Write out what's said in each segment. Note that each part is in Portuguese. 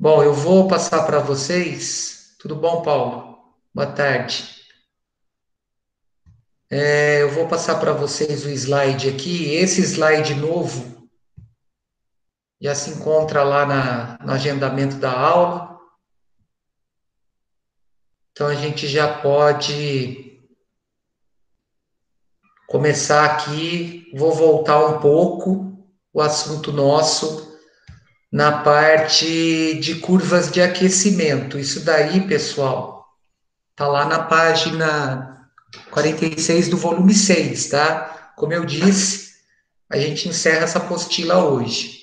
Bom, eu vou passar para vocês. Tudo bom, Paulo? Boa tarde. Eu vou passar para vocês o slide aqui. Esse slide novo já se encontra lá no agendamento da aula. Então a gente já pode começar aqui. Vou voltar um pouco o assunto nosso na parte de curvas de aquecimento. Isso daí, pessoal, tá lá na página 46 do volume 6, tá? Como eu disse, a gente encerra essa apostila hoje.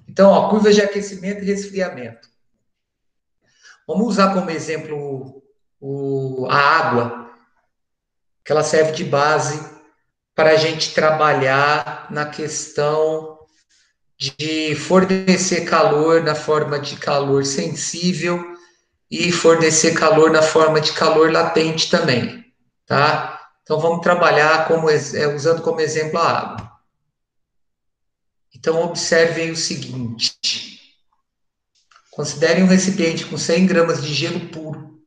Então, ó, curvas de aquecimento e resfriamento. Vamos usar como exemplo a água, que ela serve de base para a gente trabalhar na questão de fornecer calor na forma de calor sensível e fornecer calor na forma de calor latente também, tá? Então vamos trabalhar usando como exemplo a água. Então observem o seguinte: considerem um recipiente com 100 gramas de gelo puro,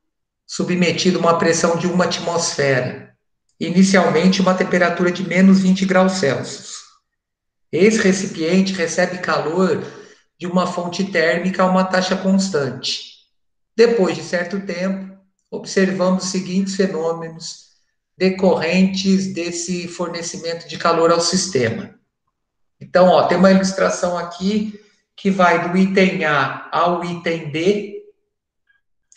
submetido a uma pressão de 1 atmosfera, inicialmente uma temperatura de menos 20 graus Celsius. Esse recipiente recebe calor de uma fonte térmica a uma taxa constante. Depois de certo tempo, observamos os seguintes fenômenos decorrentes desse fornecimento de calor ao sistema. Então, ó, tem uma ilustração aqui que vai do item A ao item B,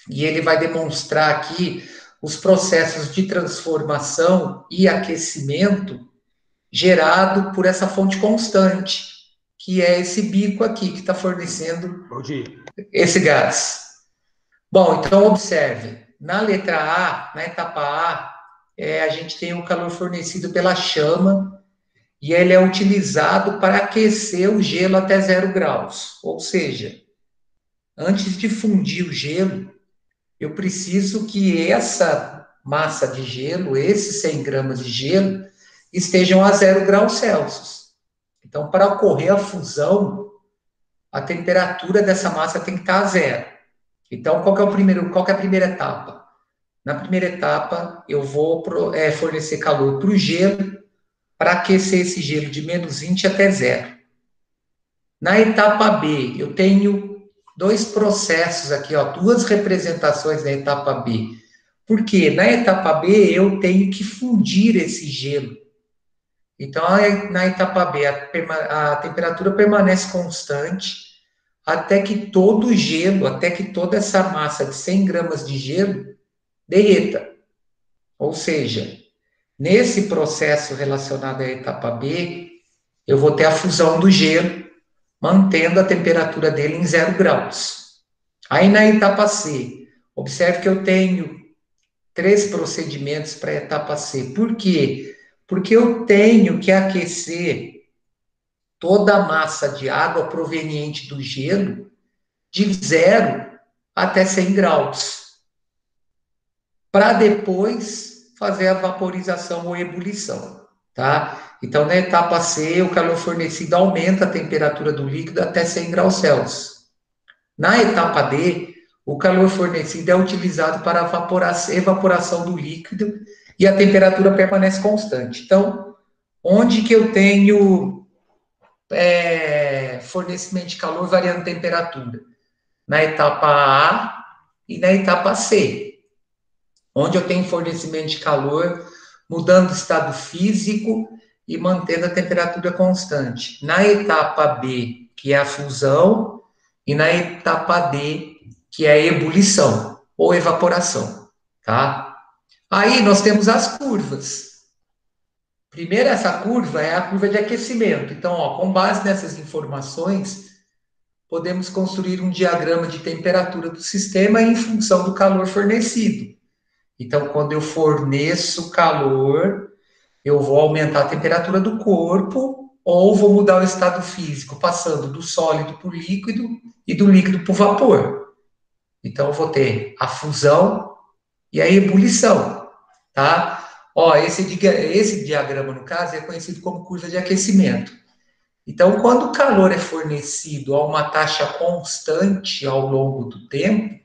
e ele vai demonstrar aqui os processos de transformação e aquecimento gerado por essa fonte constante, que é esse bico aqui que está fornecendo esse gás. Bom, então observe, na letra A, na etapa A, a gente tem o calor fornecido pela chama e ele é utilizado para aquecer o gelo até 0 graus. Ou seja, antes de fundir o gelo, eu preciso que essa massa de gelo, esses 100 gramas de gelo, estejam a 0 graus Celsius. Então, para ocorrer a fusão, a temperatura dessa massa tem que estar a zero. Então, qual que é a primeira etapa? Na primeira etapa, eu vou fornecer calor para o gelo, para aquecer esse gelo de menos 20 até zero. Na etapa B, eu tenho dois processos aqui, ó, duas representações da etapa B. Porque na etapa B eu tenho que fundir esse gelo. Então, na etapa B, a temperatura permanece constante até que todo o gelo, até que toda essa massa de 100 gramas de gelo derreta. Ou seja, nesse processo relacionado à etapa B, eu vou ter a fusão do gelo, mantendo a temperatura dele em 0 graus. Aí na etapa C, observe que eu tenho três procedimentos para a etapa C. Por quê? Porque eu tenho que aquecer toda a massa de água proveniente do gelo de 0 até 100 graus, para depois fazer a vaporização ou ebulição, tá? Então, na etapa C, o calor fornecido aumenta a temperatura do líquido até 100 graus Celsius. Na etapa D, o calor fornecido é utilizado para a evaporação do líquido e a temperatura permanece constante. Então, onde que eu tenho fornecimento de calor variando temperatura? Na etapa A e na etapa C, onde eu tenho fornecimento de calor mudando o estado físico e mantendo a temperatura constante. Na etapa B, que é a fusão, e na etapa D, que é a ebulição ou evaporação, tá? Aí nós temos as curvas. Primeiro, essa curva é a curva de aquecimento. Então, ó, com base nessas informações, podemos construir um diagrama de temperatura do sistema em função do calor fornecido. Então, quando eu forneço calor, eu vou aumentar a temperatura do corpo ou vou mudar o estado físico, passando do sólido para o líquido e do líquido para o vapor. Então, eu vou ter a fusão e a ebulição, tá? Ó, esse diagrama, no caso, é conhecido como curva de aquecimento. Então, quando o calor é fornecido a uma taxa constante ao longo do tempo,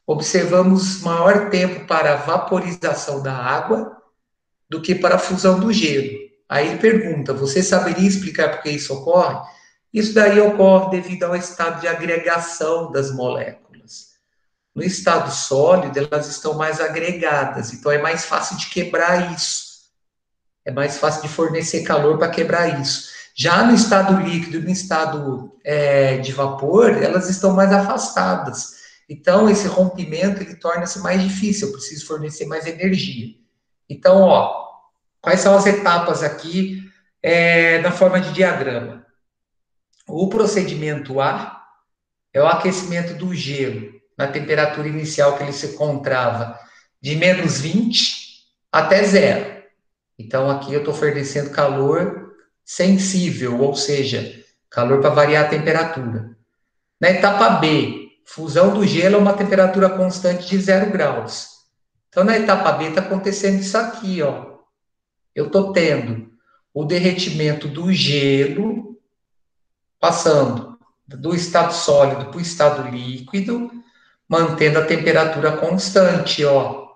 observamos maior tempo para a vaporização da água do que para a fusão do gelo. Aí ele pergunta: você saberia explicar por que isso ocorre? Isso daí ocorre devido ao estado de agregação das moléculas. No estado sólido, elas estão mais agregadas, então é mais fácil de quebrar isso. É mais fácil de fornecer calor para quebrar isso. Já no estado líquido, no estado de vapor, elas estão mais afastadas. Então, esse rompimento ele torna-se mais difícil. Eu preciso fornecer mais energia. Então, ó, quais são as etapas aqui na forma de diagrama? O procedimento A é o aquecimento do gelo na temperatura inicial que ele se encontrava de menos 20 até zero. Então, aqui eu estou fornecendo calor sensível, ou seja, calor para variar a temperatura. Na etapa B, fusão do gelo a uma temperatura constante de 0 graus. Então, na etapa B está acontecendo isso aqui, ó. Eu estou tendo o derretimento do gelo, passando do estado sólido para o estado líquido, mantendo a temperatura constante, ó.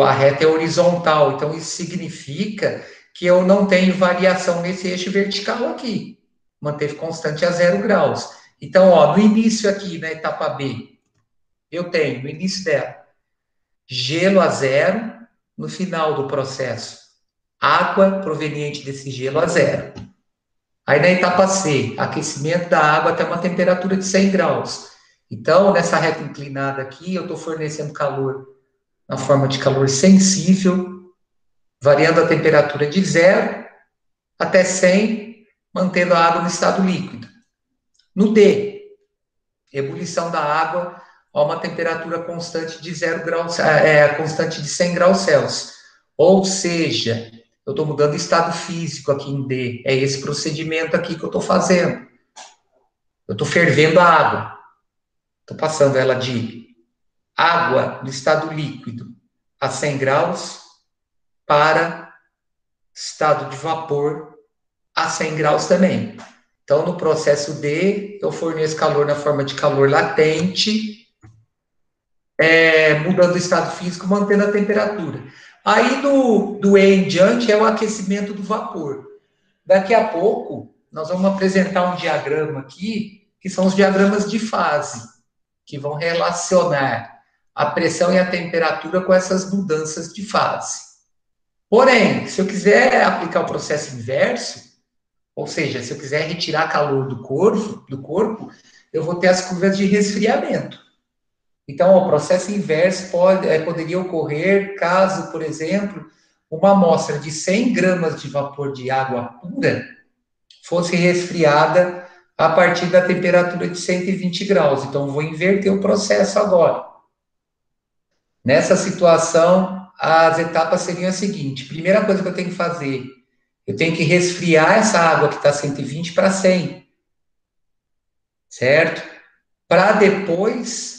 A reta é horizontal, então isso significa que eu não tenho variação nesse eixo vertical aqui. Manteve constante a 0 graus. Então, ó, no início aqui, na etapa B, eu tenho, no início dela, gelo a zero, no final do processo, água proveniente desse gelo a zero. Aí na etapa C, aquecimento da água até uma temperatura de 100 graus. Então, nessa reta inclinada aqui, eu estou fornecendo calor na forma de calor sensível, variando a temperatura de 0 até 100, mantendo a água no estado líquido. No D, ebulição da água a uma temperatura constante de 0 graus, constante de 100 graus Celsius. Ou seja, eu estou mudando o estado físico aqui em D. É esse procedimento aqui que eu estou fazendo. Eu estou fervendo a água. Estou passando ela de água no estado líquido a 100 graus para estado de vapor a 100 graus também. Então, no processo D, eu forneço calor na forma de calor latente, mudando o estado físico, mantendo a temperatura. Aí, do E em diante, é o aquecimento do vapor. Daqui a pouco, nós vamos apresentar um diagrama aqui, que são os diagramas de fase, que vão relacionar a pressão e a temperatura com essas mudanças de fase. Porém, se eu quiser aplicar o processo inverso, ou seja, se eu quiser retirar calor do corpo, eu vou ter as curvas de resfriamento. Então, o processo inverso poderia ocorrer caso, por exemplo, uma amostra de 100 gramas de vapor de água pura fosse resfriada a partir da temperatura de 120 graus. Então, eu vou inverter o processo agora. Nessa situação, as etapas seriam as seguintes. Primeira coisa que eu tenho que fazer, eu tenho que resfriar essa água que está 120 para 100, certo? Para depois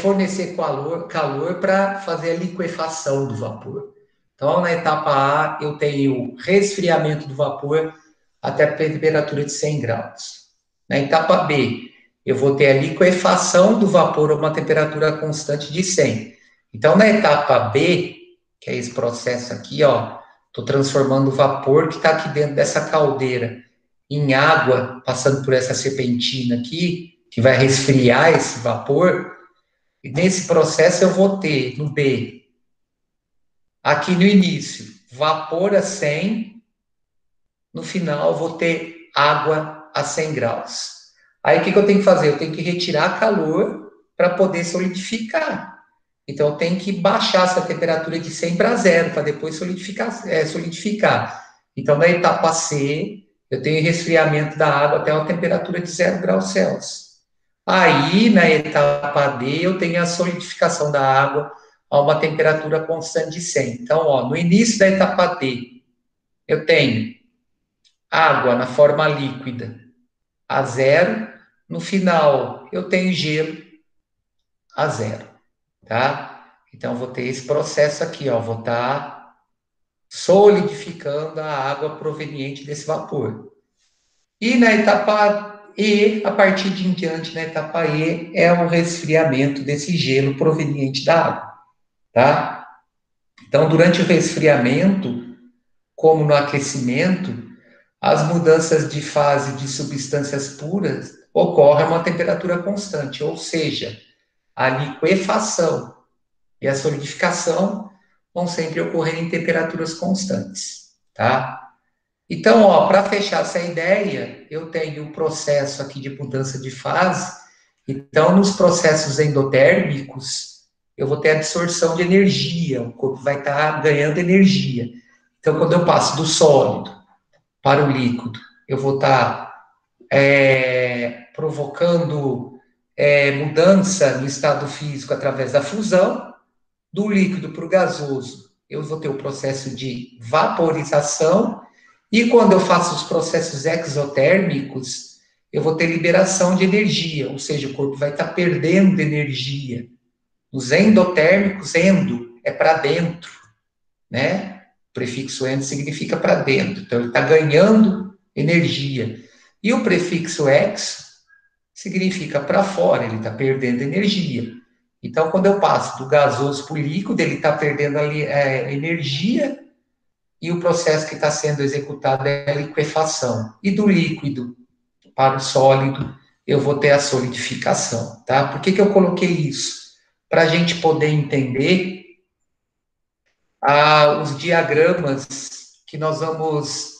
fornecer calor para fazer a liquefação do vapor. Então, na etapa A, eu tenho resfriamento do vapor até a temperatura de 100 graus. Na etapa B, eu vou ter a liquefação do vapor a uma temperatura constante de 100. Então, na etapa B, que é esse processo aqui, ó, estou transformando o vapor que está aqui dentro dessa caldeira em água, passando por essa serpentina aqui, que vai resfriar esse vapor. E nesse processo eu vou ter, no B, aqui no início, vapor a 100, no final eu vou ter água a 100 graus. Aí o que eu tenho que fazer? Eu tenho que retirar calor para poder solidificar. Então eu tenho que baixar essa temperatura de 100 para 0, para depois solidificar. Então na etapa C, eu tenho resfriamento da água até uma temperatura de 0 graus Celsius. Aí, na etapa D, eu tenho a solidificação da água a uma temperatura constante de 100. Então, ó, no início da etapa D, eu tenho água na forma líquida a 0. No final, eu tenho gelo a 0, tá? Então, vou ter esse processo aqui, ó. Vou estar solidificando a água proveniente desse vapor. E na etapa E, a partir de em diante, na etapa E, é o resfriamento desse gelo proveniente da água, tá? Então, durante o resfriamento, como no aquecimento, as mudanças de fase de substâncias puras ocorrem a uma temperatura constante, ou seja, a liquefação e a solidificação vão sempre ocorrer em temperaturas constantes, tá? Então, ó, para fechar essa ideia, eu tenho o processo aqui de mudança de fase. Então, nos processos endotérmicos, eu vou ter absorção de energia, o corpo vai estar ganhando energia. Então, quando eu passo do sólido para o líquido, eu vou estar provocando mudança no estado físico através da fusão, do líquido para o gasoso, eu vou ter o processo de vaporização, e quando eu faço os processos exotérmicos, eu vou ter liberação de energia, ou seja, o corpo vai estar perdendo energia. Os endotérmicos, endo, é para dentro, né? O prefixo endo significa para dentro, então ele está ganhando energia. E o prefixo ex significa para fora, ele está perdendo energia. Então, quando eu passo do gasoso para o líquido, ele está perdendo ali, energia, e o processo que está sendo executado é a liquefação. E do líquido para o sólido, eu vou ter a solidificação, tá? Por que eu coloquei isso? Para a gente poder entender os diagramas que nós vamos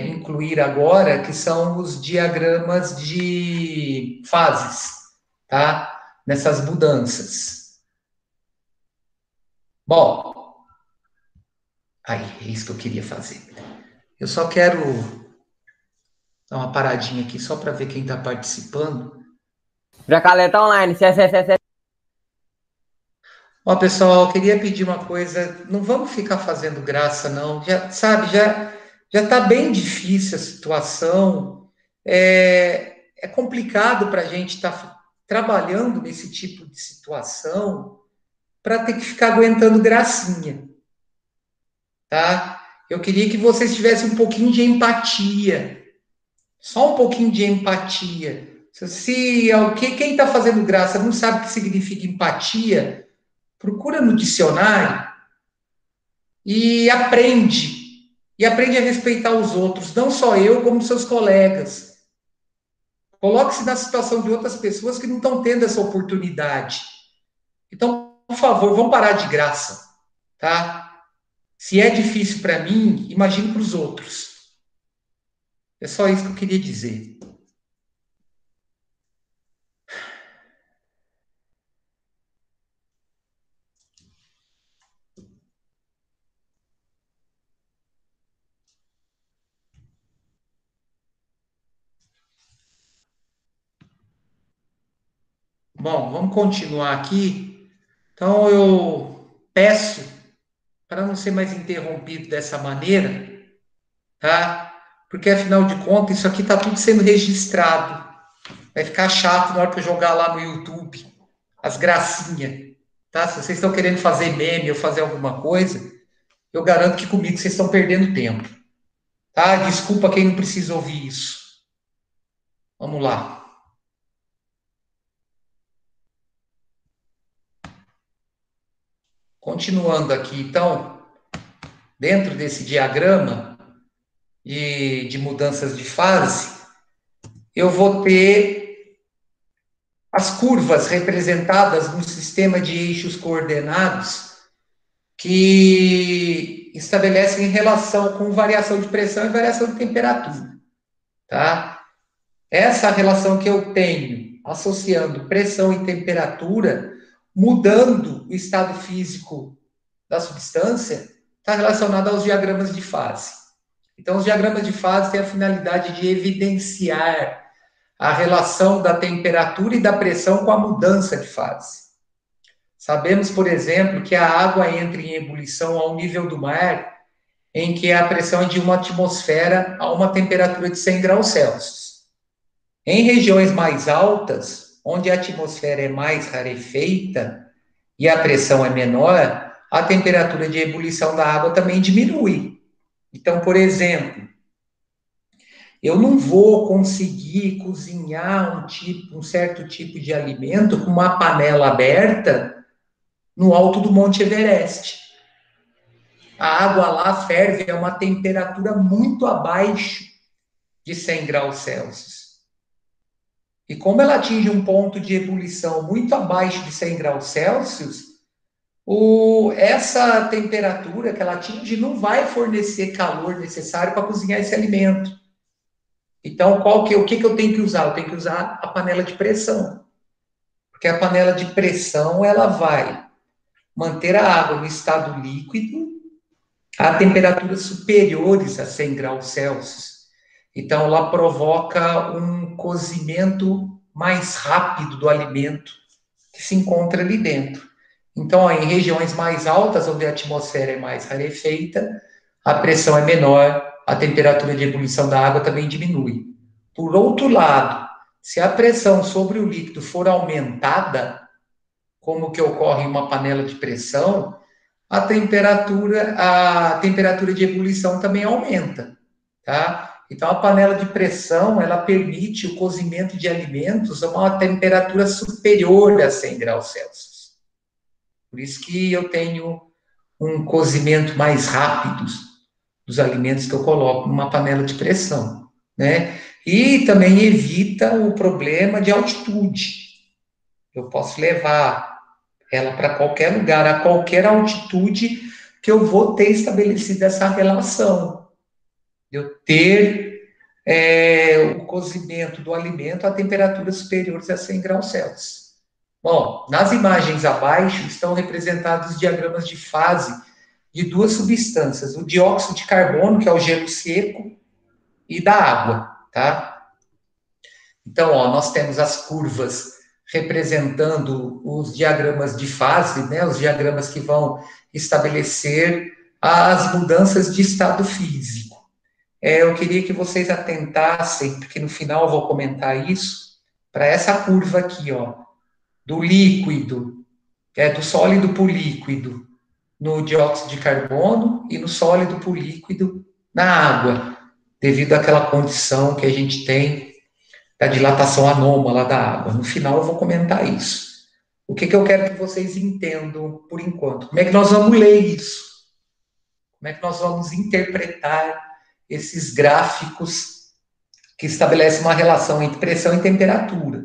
incluir agora, que são os diagramas de fases, tá? Nessas mudanças. Bom, aí, é isso que eu queria fazer. Eu só quero dar uma paradinha aqui só para ver quem está participando. Jacaleta online, CSS. Ó, pessoal, eu queria pedir uma coisa, não vamos ficar fazendo graça, não. Já, sabe, já está bem difícil a situação. É complicado para a gente estar trabalhando nesse tipo de situação para ter que ficar aguentando gracinha, tá? Eu queria que vocês tivessem um pouquinho de empatia, só um pouquinho de empatia. Se quem está fazendo graça não sabe o que significa empatia, procura no dicionário e aprende. E aprende a respeitar os outros, não só eu, como seus colegas. Coloque-se na situação de outras pessoas que não estão tendo essa oportunidade. Então, por favor, vamos parar de graça, tá? Se é difícil para mim, imagine para os outros. É só isso que eu queria dizer. Bom, vamos continuar aqui. Então, eu peço, para não ser mais interrompido dessa maneira, tá? Porque, afinal de contas, isso aqui está tudo sendo registrado. Vai ficar chato na hora que eu jogar lá no YouTube as gracinhas, tá? Se vocês estão querendo fazer meme ou fazer alguma coisa, eu garanto que comigo vocês estão perdendo tempo, tá? Desculpa quem não precisa ouvir isso. Vamos lá. Continuando aqui, então, dentro desse diagrama de mudanças de fase, eu vou ter as curvas representadas num sistema de eixos coordenados que estabelecem relação com variação de pressão e variação de temperatura, tá? Essa relação que eu tenho associando pressão e temperatura, mudando o estado físico da substância, está relacionada aos diagramas de fase. Então, os diagramas de fase têm a finalidade de evidenciar a relação da temperatura e da pressão com a mudança de fase. Sabemos, por exemplo, que a água entra em ebulição ao nível do mar, em que a pressão é de uma atmosfera a uma temperatura de 100 graus Celsius. Em regiões mais altas, onde a atmosfera é mais rarefeita e a pressão é menor, a temperatura de ebulição da água também diminui. Então, por exemplo, eu não vou conseguir cozinhar um certo tipo de alimento com uma panela aberta no alto do Monte Everest. A água lá ferve a uma temperatura muito abaixo de 100 graus Celsius. E como ela atinge um ponto de ebulição muito abaixo de 100 graus Celsius, essa temperatura que ela atinge não vai fornecer calor necessário para cozinhar esse alimento. Então, o que eu tenho que usar? Eu tenho que usar a panela de pressão. Porque a panela de pressão, ela vai manter a água no estado líquido a temperaturas superiores a 100 graus Celsius. Então, ela provoca um cozimento mais rápido do alimento que se encontra ali dentro. Então, ó, em regiões mais altas, onde a atmosfera é mais rarefeita, a pressão é menor, a temperatura de ebulição da água também diminui. Por outro lado, se a pressão sobre o líquido for aumentada, como que ocorre em uma panela de pressão, a temperatura de ebulição também aumenta, tá? Então, a panela de pressão, ela permite o cozimento de alimentos a uma temperatura superior a 100 graus Celsius. Por isso que eu tenho um cozimento mais rápido dos alimentos que eu coloco numa panela de pressão, né? E também evita o problema de altitude. Eu posso levar ela para qualquer lugar, a qualquer altitude que eu vou ter estabelecido essa relação. Eu ter o cozimento do alimento a temperaturas superiores a 100 graus Celsius. Bom, nas imagens abaixo estão representados diagramas de fase de duas substâncias, o dióxido de carbono, que é o gelo seco, e da água, tá? Então, ó, nós temos as curvas representando os diagramas de fase, né, os diagramas que vão estabelecer as mudanças de estado físico. Eu queria que vocês atentassem, porque no final eu vou comentar isso, para essa curva aqui, ó, do líquido, do sólido para o líquido no dióxido de carbono e no sólido para o líquido na água, devido àquela condição que a gente tem da dilatação anômala da água. No final eu vou comentar isso. O que eu quero que vocês entendam por enquanto? Como é que nós vamos ler isso? Como é que nós vamos interpretar esses gráficos que estabelecem uma relação entre pressão e temperatura?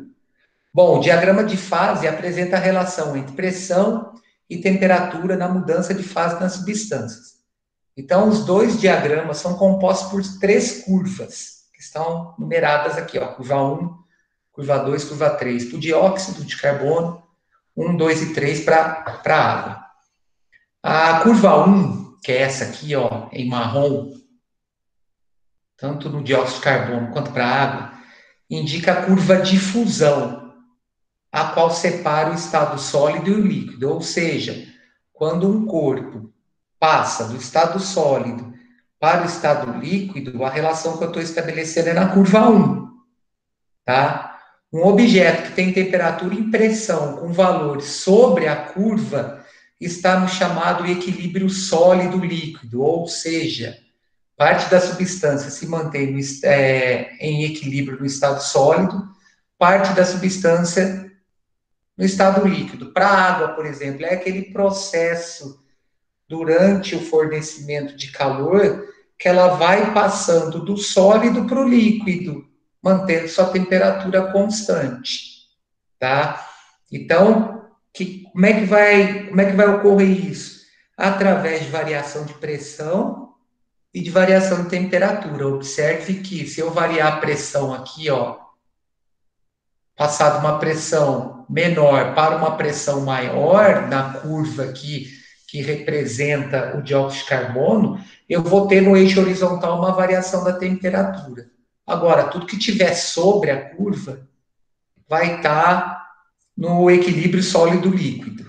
Bom, o diagrama de fase apresenta a relação entre pressão e temperatura na mudança de fase nas substâncias. Então, os dois diagramas são compostos por três curvas, que estão numeradas aqui, ó, curva 1, curva 2, curva 3, para o dióxido de carbono, 1, 2 e 3 para a água. A curva 1, que é essa aqui, ó, em marrom, tanto no dióxido de carbono quanto para a água, indica a curva de fusão, a qual separa o estado sólido e o líquido, ou seja, quando um corpo passa do estado sólido para o estado líquido, a relação que eu estou estabelecendo é na curva 1, tá? Um objeto que tem temperatura e pressão com valores sobre a curva está no chamado equilíbrio sólido-líquido, ou seja, parte da substância se mantém em equilíbrio no estado sólido, parte da substância no estado líquido. Para a água, por exemplo, é aquele processo durante o fornecimento de calor que ela vai passando do sólido para o líquido, mantendo sua temperatura constante, tá? Então, como é que vai ocorrer isso? Através de variação de pressão e de variação de temperatura. Observe que se eu variar a pressão aqui, ó, passar de uma pressão menor para uma pressão maior, na curva aqui, que representa o dióxido de carbono, eu vou ter no eixo horizontal uma variação da temperatura. Agora, tudo que tiver sobre a curva vai estar no equilíbrio sólido-líquido.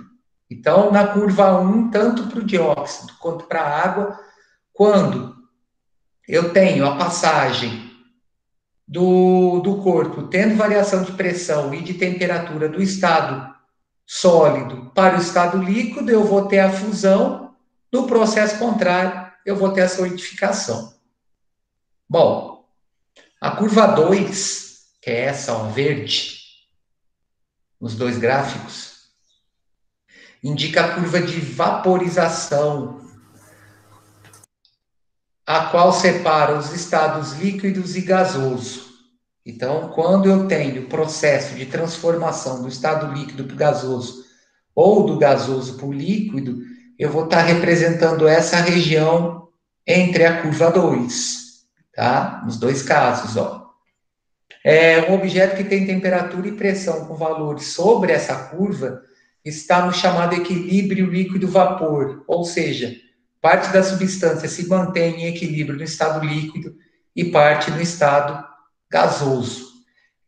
Então, na curva 1, tanto para o dióxido quanto para a água, quando eu tenho a passagem do corpo tendo variação de pressão e de temperatura do estado sólido para o estado líquido, eu vou ter a fusão. No processo contrário, eu vou ter a solidificação. Bom, a curva 2, que é essa, ó, verde, nos dois gráficos, indica a curva de vaporização, a qual separa os estados líquidos e gasoso. Então, quando eu tenho o processo de transformação do estado líquido para o gasoso ou do gasoso para o líquido, eu vou estar representando essa região entre a curva 2, tá? Nos dois casos, ó. Um objeto que tem temperatura e pressão com valores sobre essa curva está no chamado equilíbrio líquido-vapor, ou seja, parte da substância se mantém em equilíbrio no estado líquido e parte no estado gasoso.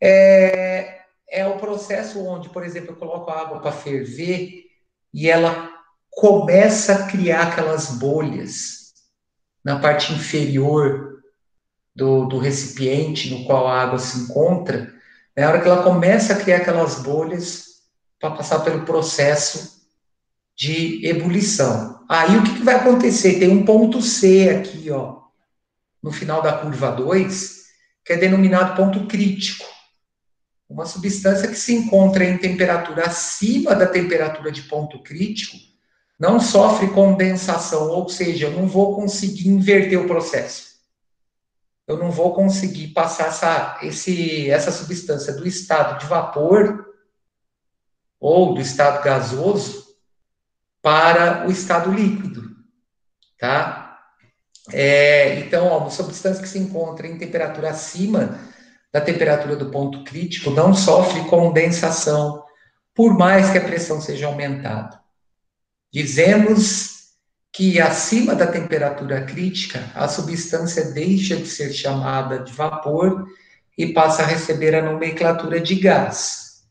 É o processo onde, por exemplo, eu coloco a água para ferver e ela começa a criar aquelas bolhas na parte inferior do recipiente no qual a água se encontra. Na hora que ela começa a criar aquelas bolhas para passar pelo processo de ebulição. Aí o que vai acontecer? Tem um ponto C aqui, ó, no final da curva 2, que é denominado ponto crítico. Uma substância que se encontra em temperatura acima da temperatura de ponto crítico não sofre condensação, ou seja, eu não vou conseguir inverter o processo. Eu não vou conseguir passar essa substância do estado de vapor ou do estado gasoso para o estado líquido, tá? Então, ó, uma substância que se encontra em temperatura acima da temperatura do ponto crítico não sofre condensação, por mais que a pressão seja aumentada. Dizemos que acima da temperatura crítica, a substância deixa de ser chamada de vapor e passa a receber a nomenclatura de gás.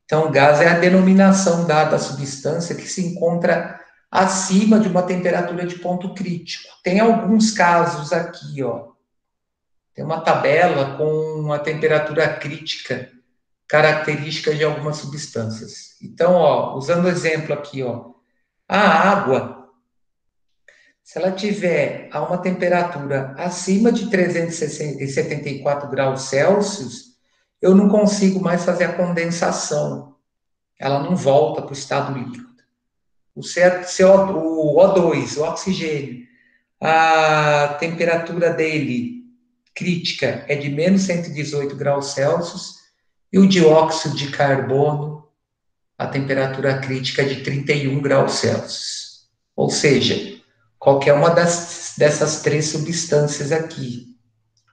Então, gás é a denominação dada à substância que se encontra acima de uma temperatura de ponto crítico. Tem alguns casos aqui, ó. Tem uma tabela com a temperatura crítica, característica de algumas substâncias. Então, ó, usando o exemplo aqui, ó, a água, se ela tiver a uma temperatura acima de 374 graus Celsius, eu não consigo mais fazer a condensação. Ela não volta para o estado líquido. O O2, o oxigênio, a temperatura dele crítica é de menos 118 graus Celsius e o dióxido de carbono, a temperatura crítica é de 31 graus Celsius. Ou seja, qualquer uma dessas três substâncias aqui,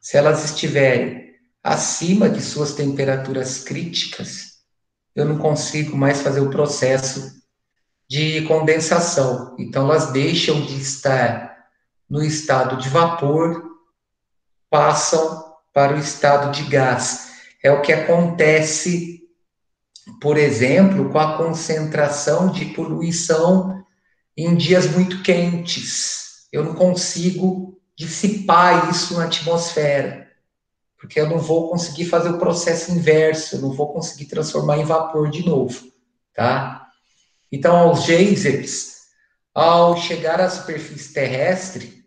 se elas estiverem acima de suas temperaturas críticas, eu não consigo mais fazer o processo de condensação. Então, elas deixam de estar no estado de vapor, passam para o estado de gás. É o que acontece, por exemplo, com a concentração de poluição em dias muito quentes. Eu não consigo dissipar isso na atmosfera, porque eu não vou conseguir fazer o processo inverso, eu não vou conseguir transformar em vapor de novo, tá? Então, os geysers, ao chegar à superfície terrestre,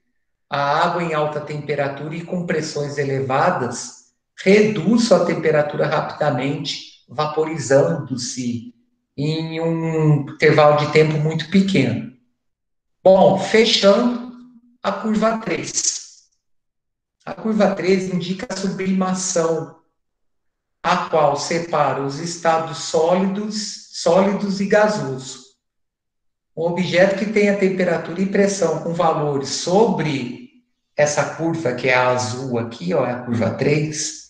a água em alta temperatura e com pressões elevadas reduz sua temperatura rapidamente, vaporizando-se em um intervalo de tempo muito pequeno. Bom, fechando a curva 3. A curva 3 indica a sublimação, a qual separa os estados sólidos e gasoso. Um objeto que tenha temperatura e pressão com valores sobre essa curva, que é a azul aqui, ó, é a curva 3,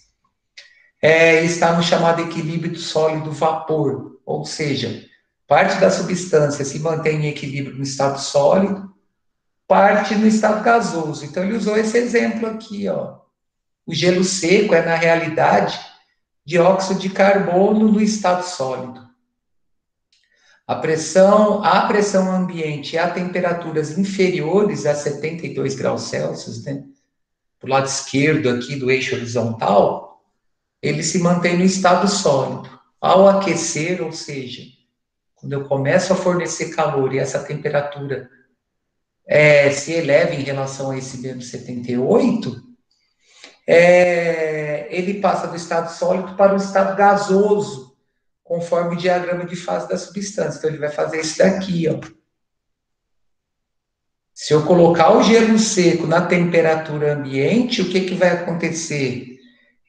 está no chamado equilíbrio sólido-vapor, ou seja, parte da substância se mantém em equilíbrio no estado sólido, parte no estado gasoso. Então, ele usou esse exemplo aqui, ó. O gelo seco é, na realidade, dióxido de carbono no estado sólido. A pressão ambiente a temperaturas inferiores a 72 graus Celsius, né, do lado esquerdo aqui do eixo horizontal, ele se mantém no estado sólido. Ao aquecer, ou seja, quando eu começo a fornecer calor e essa temperatura se eleva em relação a esse menos 78, ele passa do estado sólido para o estado gasoso, conforme o diagrama de fase da substância. Então, ele vai fazer isso daqui, ó. Se eu colocar o gelo seco na temperatura ambiente, o que, que vai acontecer?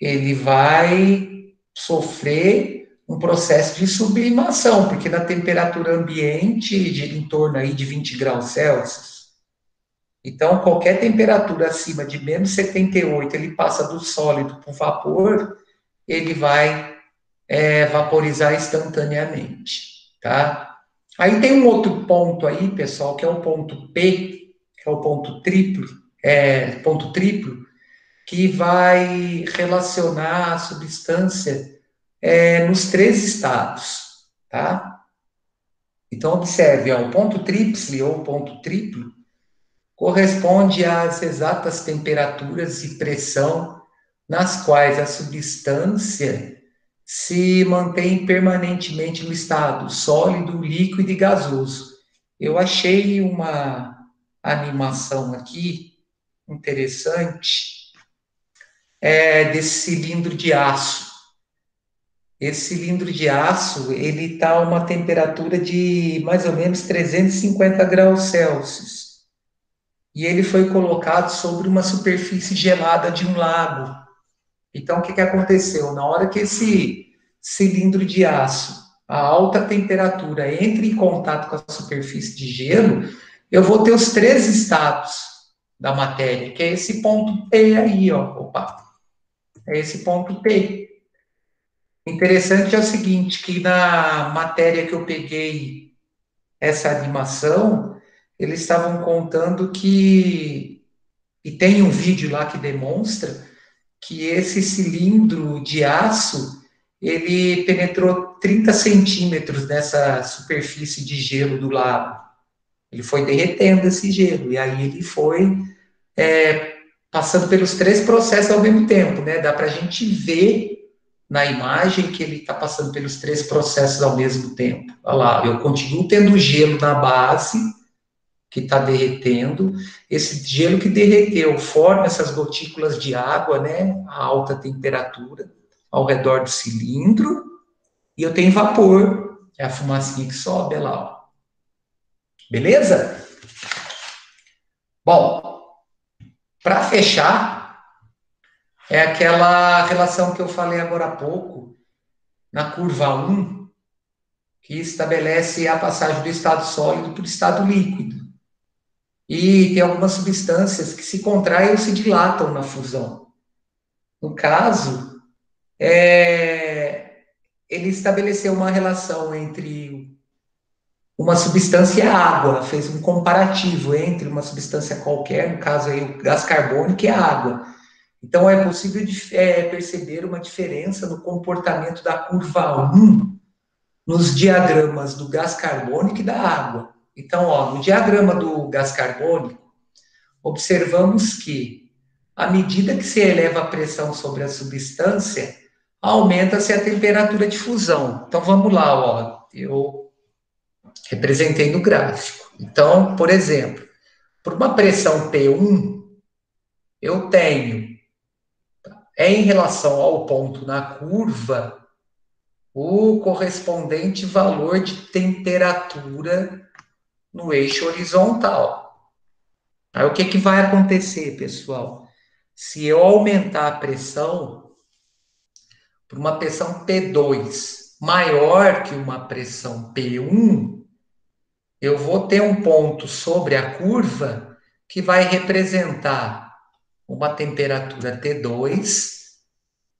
Ele vai sofrer um processo de sublimação, porque na temperatura ambiente gira em torno aí de 20 graus Celsius. Então, qualquer temperatura acima de menos 78, ele passa do sólido para o vapor, ele vai vaporizar instantaneamente, tá? Aí tem um outro ponto aí, pessoal, que é o ponto P, que é o ponto triplo, que vai relacionar a substância nos três estados, tá? Então, observe, ó, o ponto tríplice ou ponto triplo corresponde às exatas temperaturas e pressão nas quais a substância se mantém permanentemente no estado sólido, líquido e gasoso. Eu achei uma animação aqui interessante desse cilindro de aço. Esse cilindro de aço, ele está a uma temperatura de mais ou menos 350 graus Celsius. E ele foi colocado sobre uma superfície gelada de um lago. Então, o que aconteceu? Na hora que esse cilindro de aço, a alta temperatura, entra em contato com a superfície de gelo, eu vou ter os três estados da matéria, que é esse ponto P aí, ó. Opa! É esse ponto P. Interessante é o seguinte, que na matéria que eu peguei essa animação, eles estavam contando que, e tem um vídeo lá que demonstra, que esse cilindro de aço, ele penetrou 30 centímetros nessa superfície de gelo do lago. Ele foi derretendo esse gelo, e aí ele foi passando pelos três processos ao mesmo tempo, né? Dá para a gente ver na imagem que ele está passando pelos três processos ao mesmo tempo. Olha lá, eu continuo tendo gelo na base, que está derretendo. Esse gelo que derreteu forma essas gotículas de água, né, a alta temperatura, ao redor do cilindro, e eu tenho vapor, é a fumacinha que sobe, olha lá, ó. Beleza? Bom, para fechar, é aquela relação que eu falei agora há pouco, na curva 1, que estabelece a passagem do estado sólido para o estado líquido. E tem algumas substâncias que se contraem ou se dilatam na fusão. No caso, ele estabeleceu uma relação entre uma substância e a água, fez um comparativo entre uma substância qualquer, no caso aí o gás carbônico e a água. Então é possível perceber uma diferença no comportamento da curva 1 nos diagramas do gás carbônico e da água. Então, ó, no diagrama do gás carbônico, observamos que, à medida que se eleva a pressão sobre a substância, aumenta-se a temperatura de fusão. Então, vamos lá, ó, eu representei no gráfico. Então, por exemplo, por uma pressão P1, eu tenho, em relação ao ponto na curva, o correspondente valor de temperatura no eixo horizontal. Aí o que vai acontecer, pessoal? Se eu aumentar a pressão por uma pressão P2 maior que uma pressão P1, eu vou ter um ponto sobre a curva que vai representar uma temperatura T2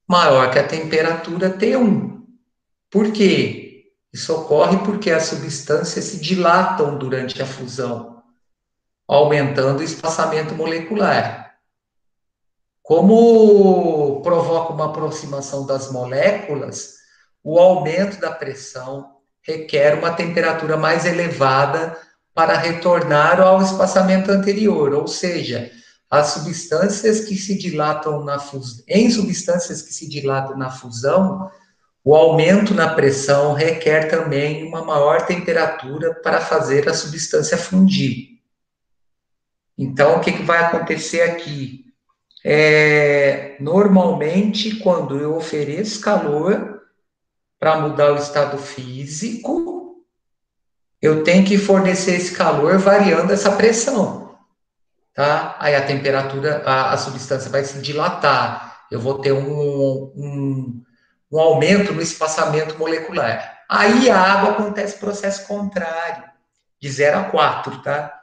maior que a temperatura T1. Por quê? Isso ocorre porque as substâncias se dilatam durante a fusão, aumentando o espaçamento molecular. Como provoca uma aproximação das moléculas, o aumento da pressão requer uma temperatura mais elevada para retornar ao espaçamento anterior, ou seja, as substâncias que se dilatam em substâncias que se dilatam na fusão, o aumento na pressão requer também uma maior temperatura para fazer a substância fundir. Então, o que vai acontecer aqui? Normalmente, quando eu ofereço calor para mudar o estado físico, eu tenho que fornecer esse calor variando essa pressão, tá? Aí a temperatura, a substância vai se dilatar, eu vou ter um aumento no espaçamento molecular. Aí a água acontece o processo contrário, de 0 a 4, tá?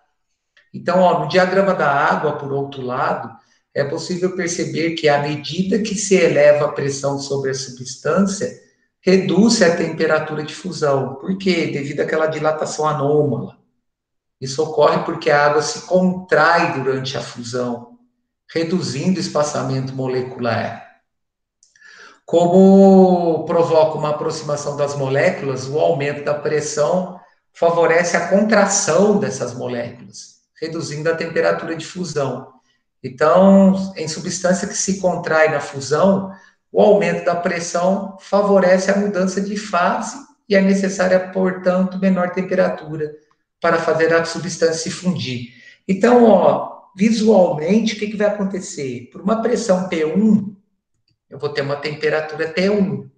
Então, ó, no diagrama da água, por outro lado, é possível perceber que à medida que se eleva a pressão sobre a substância, reduz a temperatura de fusão. Por quê? Devido àquela dilatação anômala. Isso ocorre porque a água se contrai durante a fusão, reduzindo o espaçamento molecular. Como provoca uma aproximação das moléculas, o aumento da pressão favorece a contração dessas moléculas, reduzindo a temperatura de fusão. Então, em substância que se contrai na fusão, o aumento da pressão favorece a mudança de fase e é necessária, portanto, menor temperatura para fazer a substância se fundir. Então, ó, visualmente, o que vai acontecer? Por uma pressão P1, eu vou ter uma temperatura T1.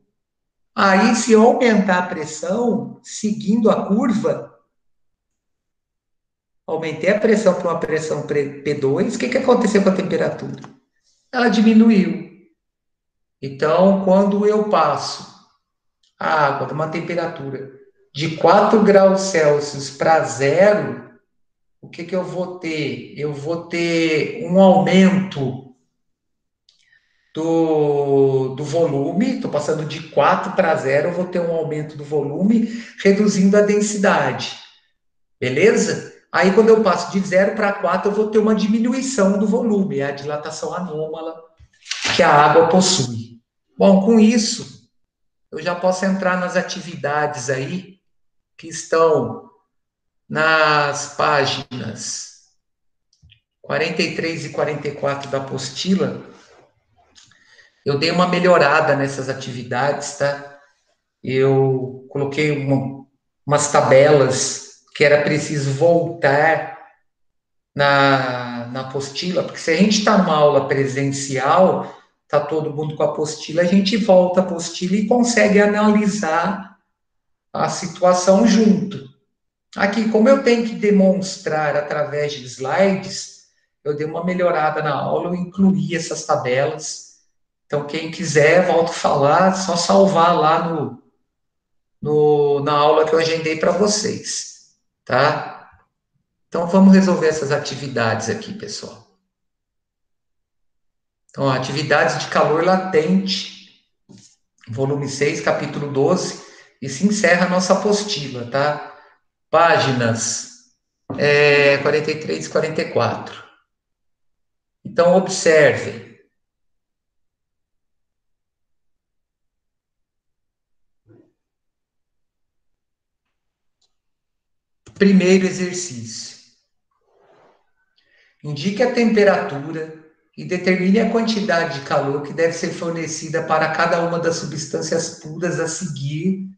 Aí, se eu aumentar a pressão, seguindo a curva, aumentei a pressão para uma pressão P2, o que aconteceu com a temperatura? Ela diminuiu. Então, quando eu passo a água de uma temperatura de 4 graus Celsius para zero, o que eu vou ter? Eu vou ter um aumento do volume, estou passando de 4 para zero, eu vou ter um aumento do volume, reduzindo a densidade. Beleza? Aí, quando eu passo de 0 para 4, eu vou ter uma diminuição do volume, é a dilatação anômala que a água possui. Bom, com isso, eu já posso entrar nas atividades aí que estão nas páginas 43 e 44 da apostila. Eu dei uma melhorada nessas atividades, tá? Eu coloquei umas tabelas que era preciso voltar na apostila, porque se a gente está numa aula presencial, está todo mundo com a apostila, a gente volta a apostila e consegue analisar a situação junto. Aqui, como eu tenho que demonstrar através de slides, eu dei uma melhorada na aula, eu incluí essas tabelas. Então, quem quiser, volto a falar, só salvar lá na aula que eu agendei para vocês, tá? Então, vamos resolver essas atividades aqui, pessoal. Então, atividades de calor latente, volume 6, capítulo 12, e se encerra a nossa apostila, tá? Páginas 43 e 44. Então, observem. Primeiro exercício. Indique a temperatura e determine a quantidade de calor que deve ser fornecida para cada uma das substâncias puras a seguir,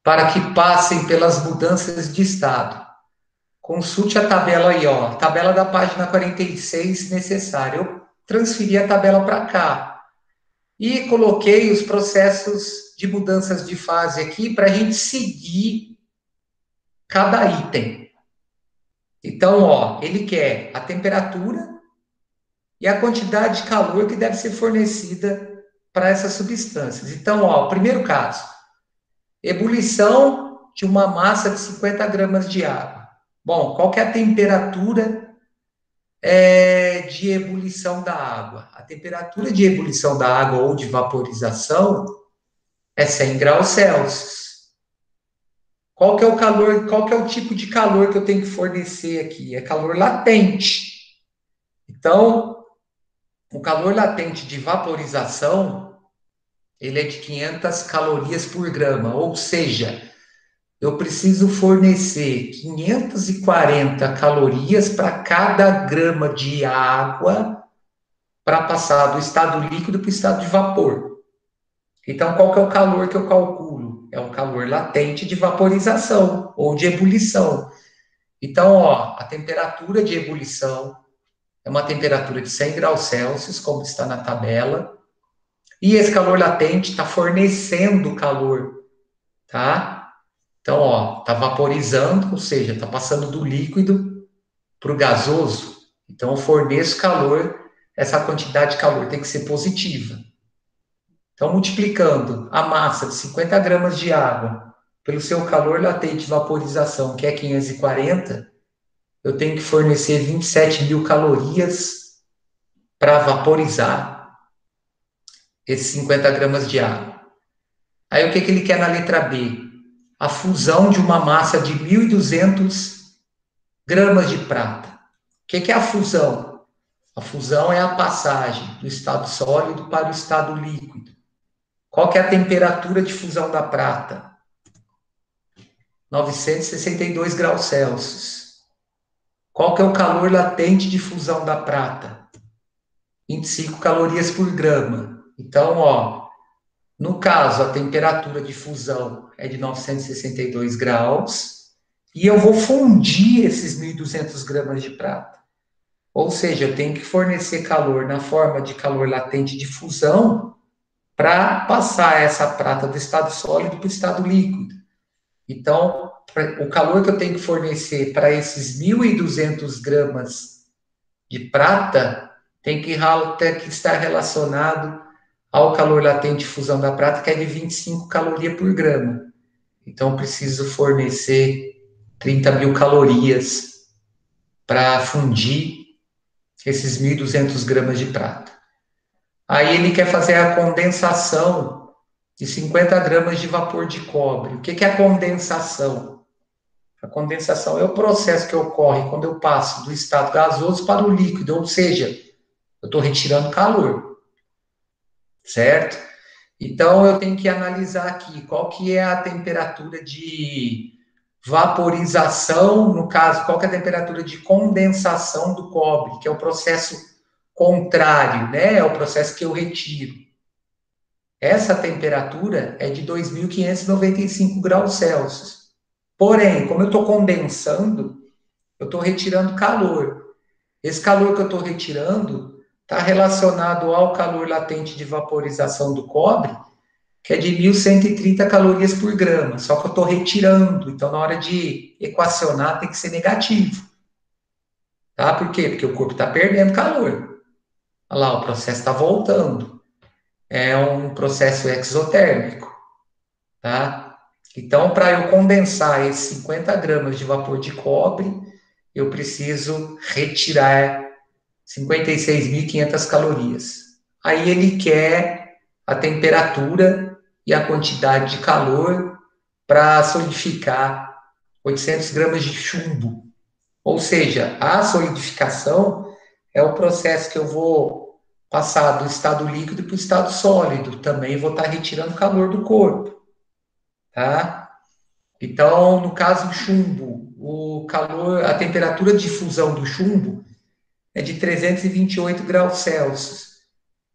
para que passem pelas mudanças de estado. Consulte a tabela aí, ó, tabela da página 46, se necessário. Eu transferi a tabela para cá e coloquei os processos de mudanças de fase aqui para a gente seguir cada item. Então, ó, ele quer a temperatura e a quantidade de calor que deve ser fornecida para essas substâncias. Então, ó, primeiro caso, ebulição de uma massa de 50 gramas de água. Bom, qual que é a temperatura de ebulição da água? A temperatura de ebulição da água ou de vaporização é 100 graus Celsius. Qual que é o calor, qual que é o tipo de calor que eu tenho que fornecer aqui? É calor latente. Então, o calor latente de vaporização, ele é de 500 calorias por grama, ou seja, eu preciso fornecer 540 calorias para cada grama de água para passar do estado líquido para o estado de vapor. Então, qual que é o calor que eu calculo? É o calor latente de vaporização ou de ebulição. Então, ó, a temperatura de ebulição é uma temperatura de 100 graus Celsius, como está na tabela, e esse calor latente está fornecendo calor, tá? Então, ó, está vaporizando, ou seja, está passando do líquido para o gasoso. Então, eu forneço calor, essa quantidade de calor tem que ser positiva. Então, multiplicando a massa de 50 gramas de água pelo seu calor latente de vaporização, que é 540, eu tenho que fornecer 27 mil calorias para vaporizar esses 50 gramas de água. Aí, o que ele quer na letra B? A fusão de uma massa de 1.200 gramas de prata. O que é a fusão? A fusão é a passagem do estado sólido para o estado líquido. Qual que é a temperatura de fusão da prata? 962 graus Celsius. Qual que é o calor latente de fusão da prata? 25 calorias por grama. Então, ó, no caso, a temperatura de fusão é de 962 graus e eu vou fundir esses 1.200 gramas de prata. Ou seja, eu tenho que fornecer calor na forma de calor latente de fusão para passar essa prata do estado sólido para o estado líquido. Então, o calor que eu tenho que fornecer para esses 1.200 gramas de prata tem que estar relacionado ao calor latente de fusão da prata, que é de 25 calorias por grama. Então, eu preciso fornecer 30 mil calorias para fundir esses 1.200 gramas de prata. Aí ele quer fazer a condensação de 50 gramas de vapor de cobre. O que é a condensação? A condensação é o processo que ocorre quando eu passo do estado gasoso para o líquido, ou seja, eu estou retirando calor, certo? Então, eu tenho que analisar aqui qual que é a temperatura de vaporização, no caso, qual que é a temperatura de condensação do cobre, que é o processo contrário, né? É o processo que eu retiro. Essa temperatura é de 2.595 graus Celsius. Porém, como eu estou condensando, eu estou retirando calor. Esse calor que eu estou retirando está relacionado ao calor latente de vaporização do cobre, que é de 1.130 calorias por grama. Só que eu estou retirando, então na hora de equacionar tem que ser negativo. Tá? Por quê? Porque o corpo está perdendo calor. Olha lá, o processo está voltando. É um processo exotérmico. Tá? Então, para eu condensar esses 50 gramas de vapor de cobre, eu preciso retirar 56.500 calorias. Aí ele quer a temperatura e a quantidade de calor para solidificar 800 gramas de chumbo. Ou seja, a solidificação é o processo que eu vou passar do estado líquido para o estado sólido. Também vou estar retirando calor do corpo. Tá? Então, no caso do chumbo, o calor, a temperatura de fusão do chumbo é de 328 graus Celsius.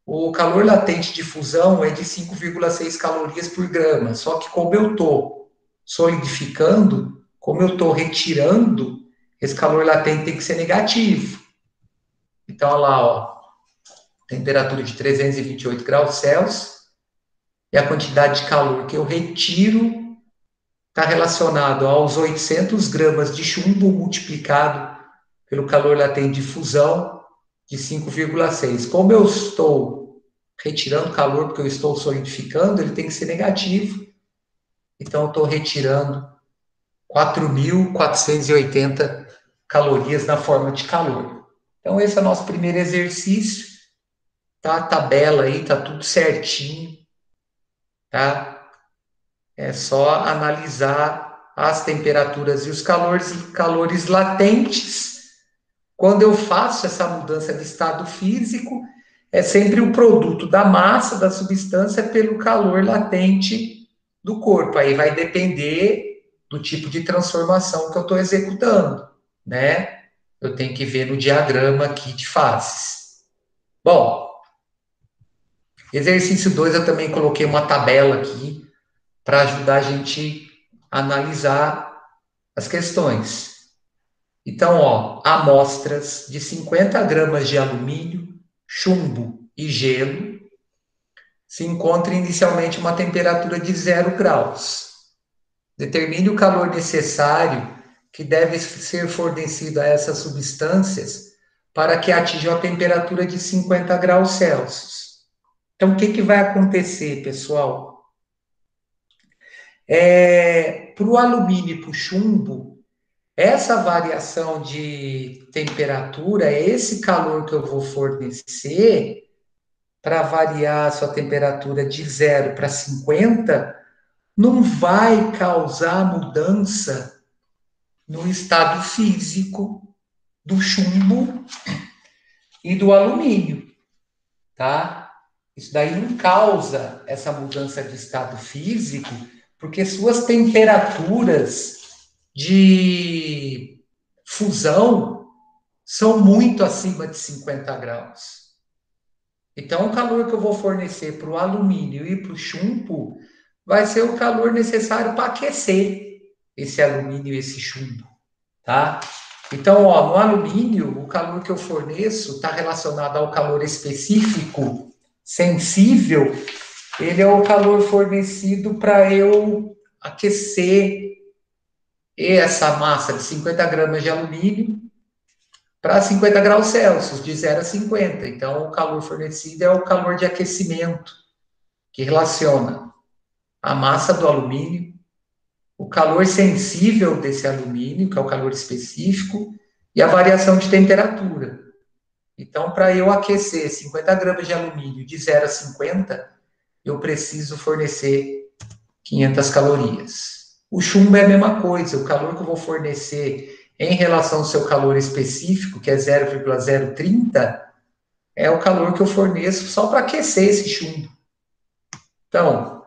O calor latente de fusão é de 5,6 calorias por grama. Só que como eu estou solidificando, como eu estou retirando, esse calor latente tem que ser negativo. Então, olha lá, ó, temperatura de 328 graus Celsius e a quantidade de calor que eu retiro está relacionado aos 800 gramas de chumbo multiplicado pelo calor latente de fusão de 5,6. Como eu estou retirando calor porque eu estou solidificando, ele tem que ser negativo. Então, eu estou retirando 4.480 calorias na forma de calor. Então, esse é o nosso primeiro exercício. Tá? A tabela aí, tá tudo certinho. Tá? É só analisar as temperaturas e os calores latentes. Quando eu faço essa mudança de estado físico, é sempre o produto da massa da substância pelo calor latente do corpo. Aí vai depender do tipo de transformação que eu estou executando, né? Eu tenho que ver no diagrama aqui de fases. Bom, Exercício 2 eu também coloquei uma tabela aqui para ajudar a gente a analisar as questões. Então, ó, amostras de 50 gramas de alumínio, chumbo e gelo se encontra inicialmente uma temperatura de 0 graus. Determine o calor necessário que deve ser fornecido a essas substâncias para que atinjam a temperatura de 50 graus Celsius. Então, o que vai acontecer, pessoal? Para o alumínio e para o chumbo, essa variação de temperatura, esse calor que eu vou fornecer para variar a sua temperatura de 0 para 50, não vai causar mudança no estado físico do chumbo e do alumínio, tá? Isso daí não causa essa mudança de estado físico, porque suas temperaturas de fusão são muito acima de 50 graus. Então, o calor que eu vou fornecer para o alumínio e para o chumbo vai ser o calor necessário para aquecer esse alumínio e esse chumbo, tá? Então, ó, no alumínio, o calor que eu forneço está relacionado ao calor específico sensível, ele é o calor fornecido para eu aquecer essa massa de 50 gramas de alumínio para 50 graus Celsius, de 0 a 50. Então, o calor fornecido é o calor de aquecimento, que relaciona a massa do alumínio, o calor sensível desse alumínio, que é o calor específico, e a variação de temperatura. Então, para eu aquecer 50 gramas de alumínio de 0 a 50, eu preciso fornecer 500 calorias. O chumbo é a mesma coisa, o calor que eu vou fornecer em relação ao seu calor específico, que é 0,030, é o calor que eu forneço só para aquecer esse chumbo. Então,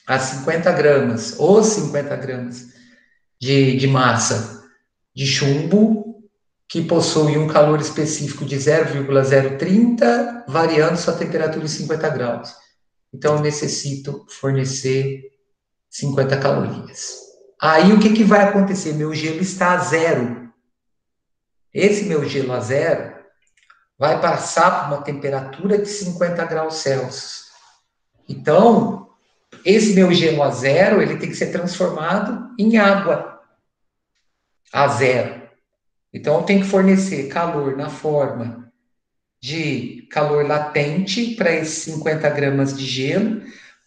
as 50 gramas, ou 50 gramas de massa de chumbo, que possui um calor específico de 0,030, variando sua temperatura em 50 graus. Então, eu necessito fornecer 50 calorias. Aí, o que vai acontecer? Meu gelo está a 0. Esse meu gelo a 0 vai passar por uma temperatura de 50 graus Celsius. Então, esse meu gelo a 0, ele tem que ser transformado em água a 0. Então, eu tenho que fornecer calor na forma de calor latente para esses 50 gramas de gelo,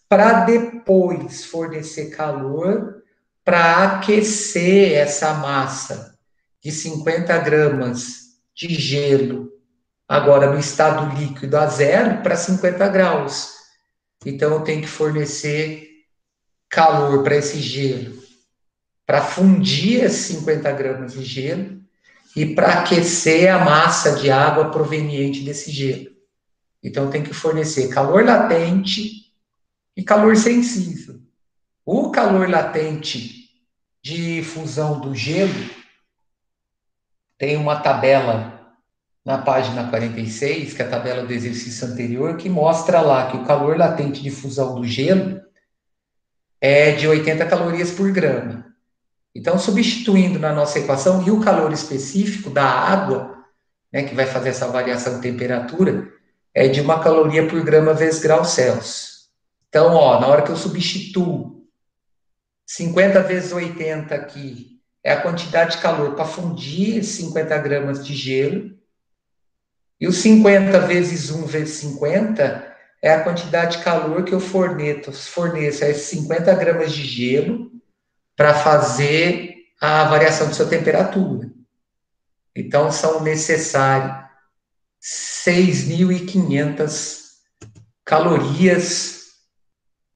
para depois fornecer calor para aquecer essa massa de 50 gramas de gelo, agora no estado líquido a 0, para 50 graus. Então, eu tenho que fornecer calor para esse gelo, para fundir esses 50 gramas de gelo e para aquecer a massa de água proveniente desse gelo. Então, tem que fornecer calor latente e calor sensível. O calor latente de fusão do gelo tem uma tabela na página 46, que é a tabela do exercício anterior, que mostra lá que o calor latente de fusão do gelo é de 80 calorias por grama. Então, substituindo na nossa equação, e o calor específico da água, né, que vai fazer essa variação de temperatura, é de 1 caloria por grama vezes grau Celsius. Então, ó, na hora que eu substituo 50 vezes 80 aqui, é a quantidade de calor para fundir 50 gramas de gelo, e os 50 vezes 1 vezes 50 é a quantidade de calor que eu forneço a esses 50 gramas de gelo para fazer a variação de sua temperatura. Então, são necessários 6.500 calorias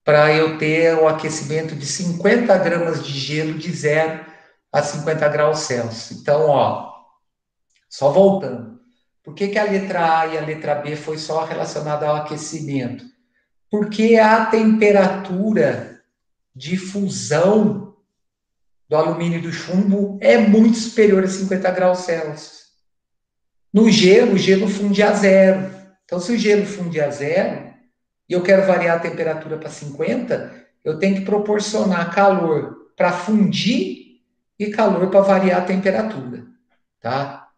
para eu ter o aquecimento de 50 gramas de gelo de 0 a 50 graus Celsius. Então, ó, só voltando. Por que a letra A e a letra B foi só relacionada ao aquecimento? Porque a temperatura de fusão do alumínio e do chumbo é muito superior a 50 graus Celsius. No gelo, o gelo funde a 0. Então, se o gelo funde a 0, e eu quero variar a temperatura para 50, eu tenho que proporcionar calor para fundir e calor para variar a temperatura, tá?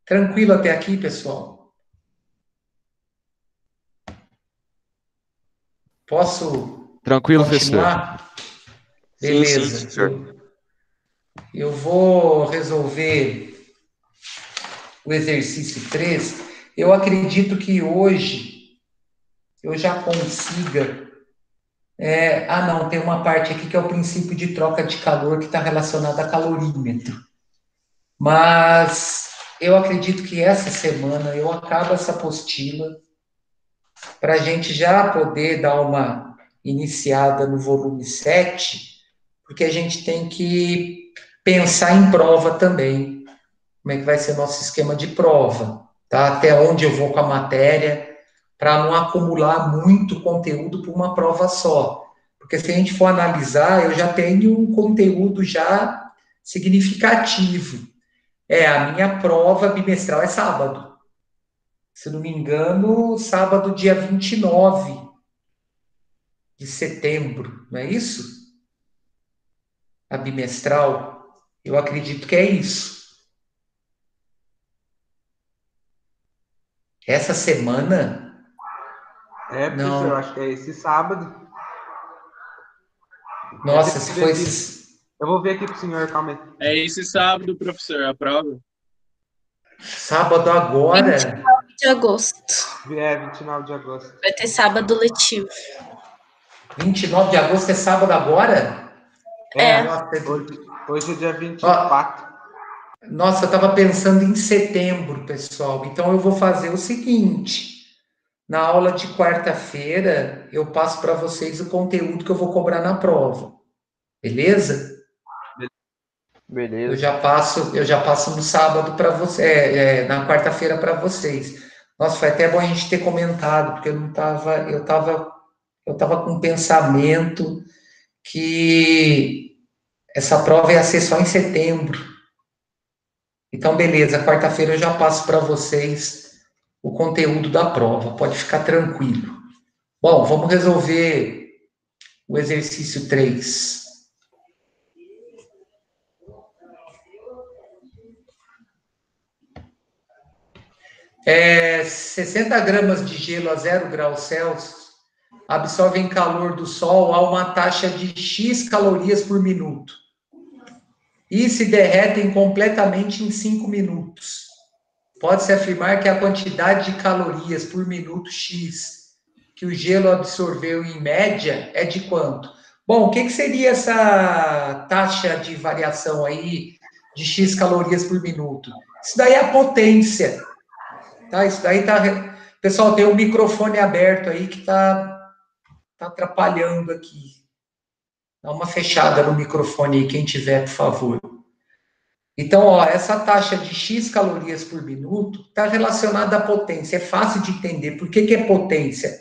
Tranquilo até aqui, pessoal? Posso Tranquilo, professor? continuar? Sim, sim, Beleza. professor. Eu vou resolver o exercício 3. Eu acredito que hoje eu já consiga. Não, tem uma parte aqui que é o princípio de troca de calor que está relacionado a calorímetro. Mas eu acredito que essa semana eu acabo essa apostila para a gente já poder dar uma iniciada no volume 7, porque a gente tem que pensar em prova também. Como é que vai ser nosso esquema de prova, tá? Até onde eu vou com a matéria, para não acumular muito conteúdo para uma prova só. Porque se a gente for analisar, eu já tenho um conteúdo já significativo. A minha prova bimestral é sábado. Se não me engano, sábado, dia 29 de setembro, não é isso? A bimestral. Eu acredito que é isso. Essa semana? Professor, eu acho que é esse sábado. Nossa, se foi esse... Eu vou ver aqui pro senhor, calma aí. É esse sábado, professor, a prova. Sábado agora? 29 de agosto. 29 de agosto. Vai ter sábado letivo. 29 de agosto é sábado agora? Hoje é dia 24. Nossa, eu estava pensando em setembro, pessoal. Então eu vou fazer o seguinte: na aula de quarta-feira, eu passo para vocês o conteúdo que eu vou cobrar na prova. Beleza? Beleza. Eu já passo no sábado para você, na quarta-feira para vocês. Nossa, foi até bom a gente ter comentado, porque eu tava com um pensamento que essa prova ia ser só em setembro. Então, beleza, quarta-feira eu já passo para vocês o conteúdo da prova, pode ficar tranquilo. Bom, vamos resolver o exercício 3. É, 60 gramas de gelo a 0 graus Celsius absorvem calor do Sol a uma taxa de X calorias por minuto e se derretem completamente em 5 minutos. Pode-se afirmar que a quantidade de calorias por minuto X que o gelo absorveu em média é de quanto? Bom, o que seria essa taxa de variação aí de X calorias por minuto? Isso daí é a potência. Tá? Isso daí tá... Pessoal, tem um microfone aberto aí que tá atrapalhando aqui. Dá uma fechada no microfone aí, quem tiver, por favor. Então, ó, essa taxa de X calorias por minuto está relacionada à potência. É fácil de entender. Por que é potência?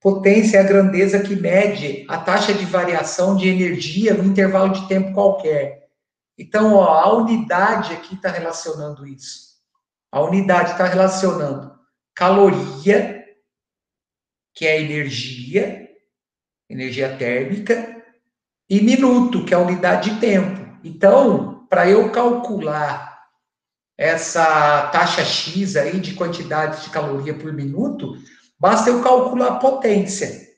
Potência é a grandeza que mede a taxa de variação de energia no intervalo de tempo qualquer. Então, ó, a unidade aqui está relacionando isso. A unidade está relacionando caloria, que é energia térmica, e minuto, que é a unidade de tempo. Então, para eu calcular essa taxa X aí de quantidade de caloria por minuto, basta eu calcular a potência.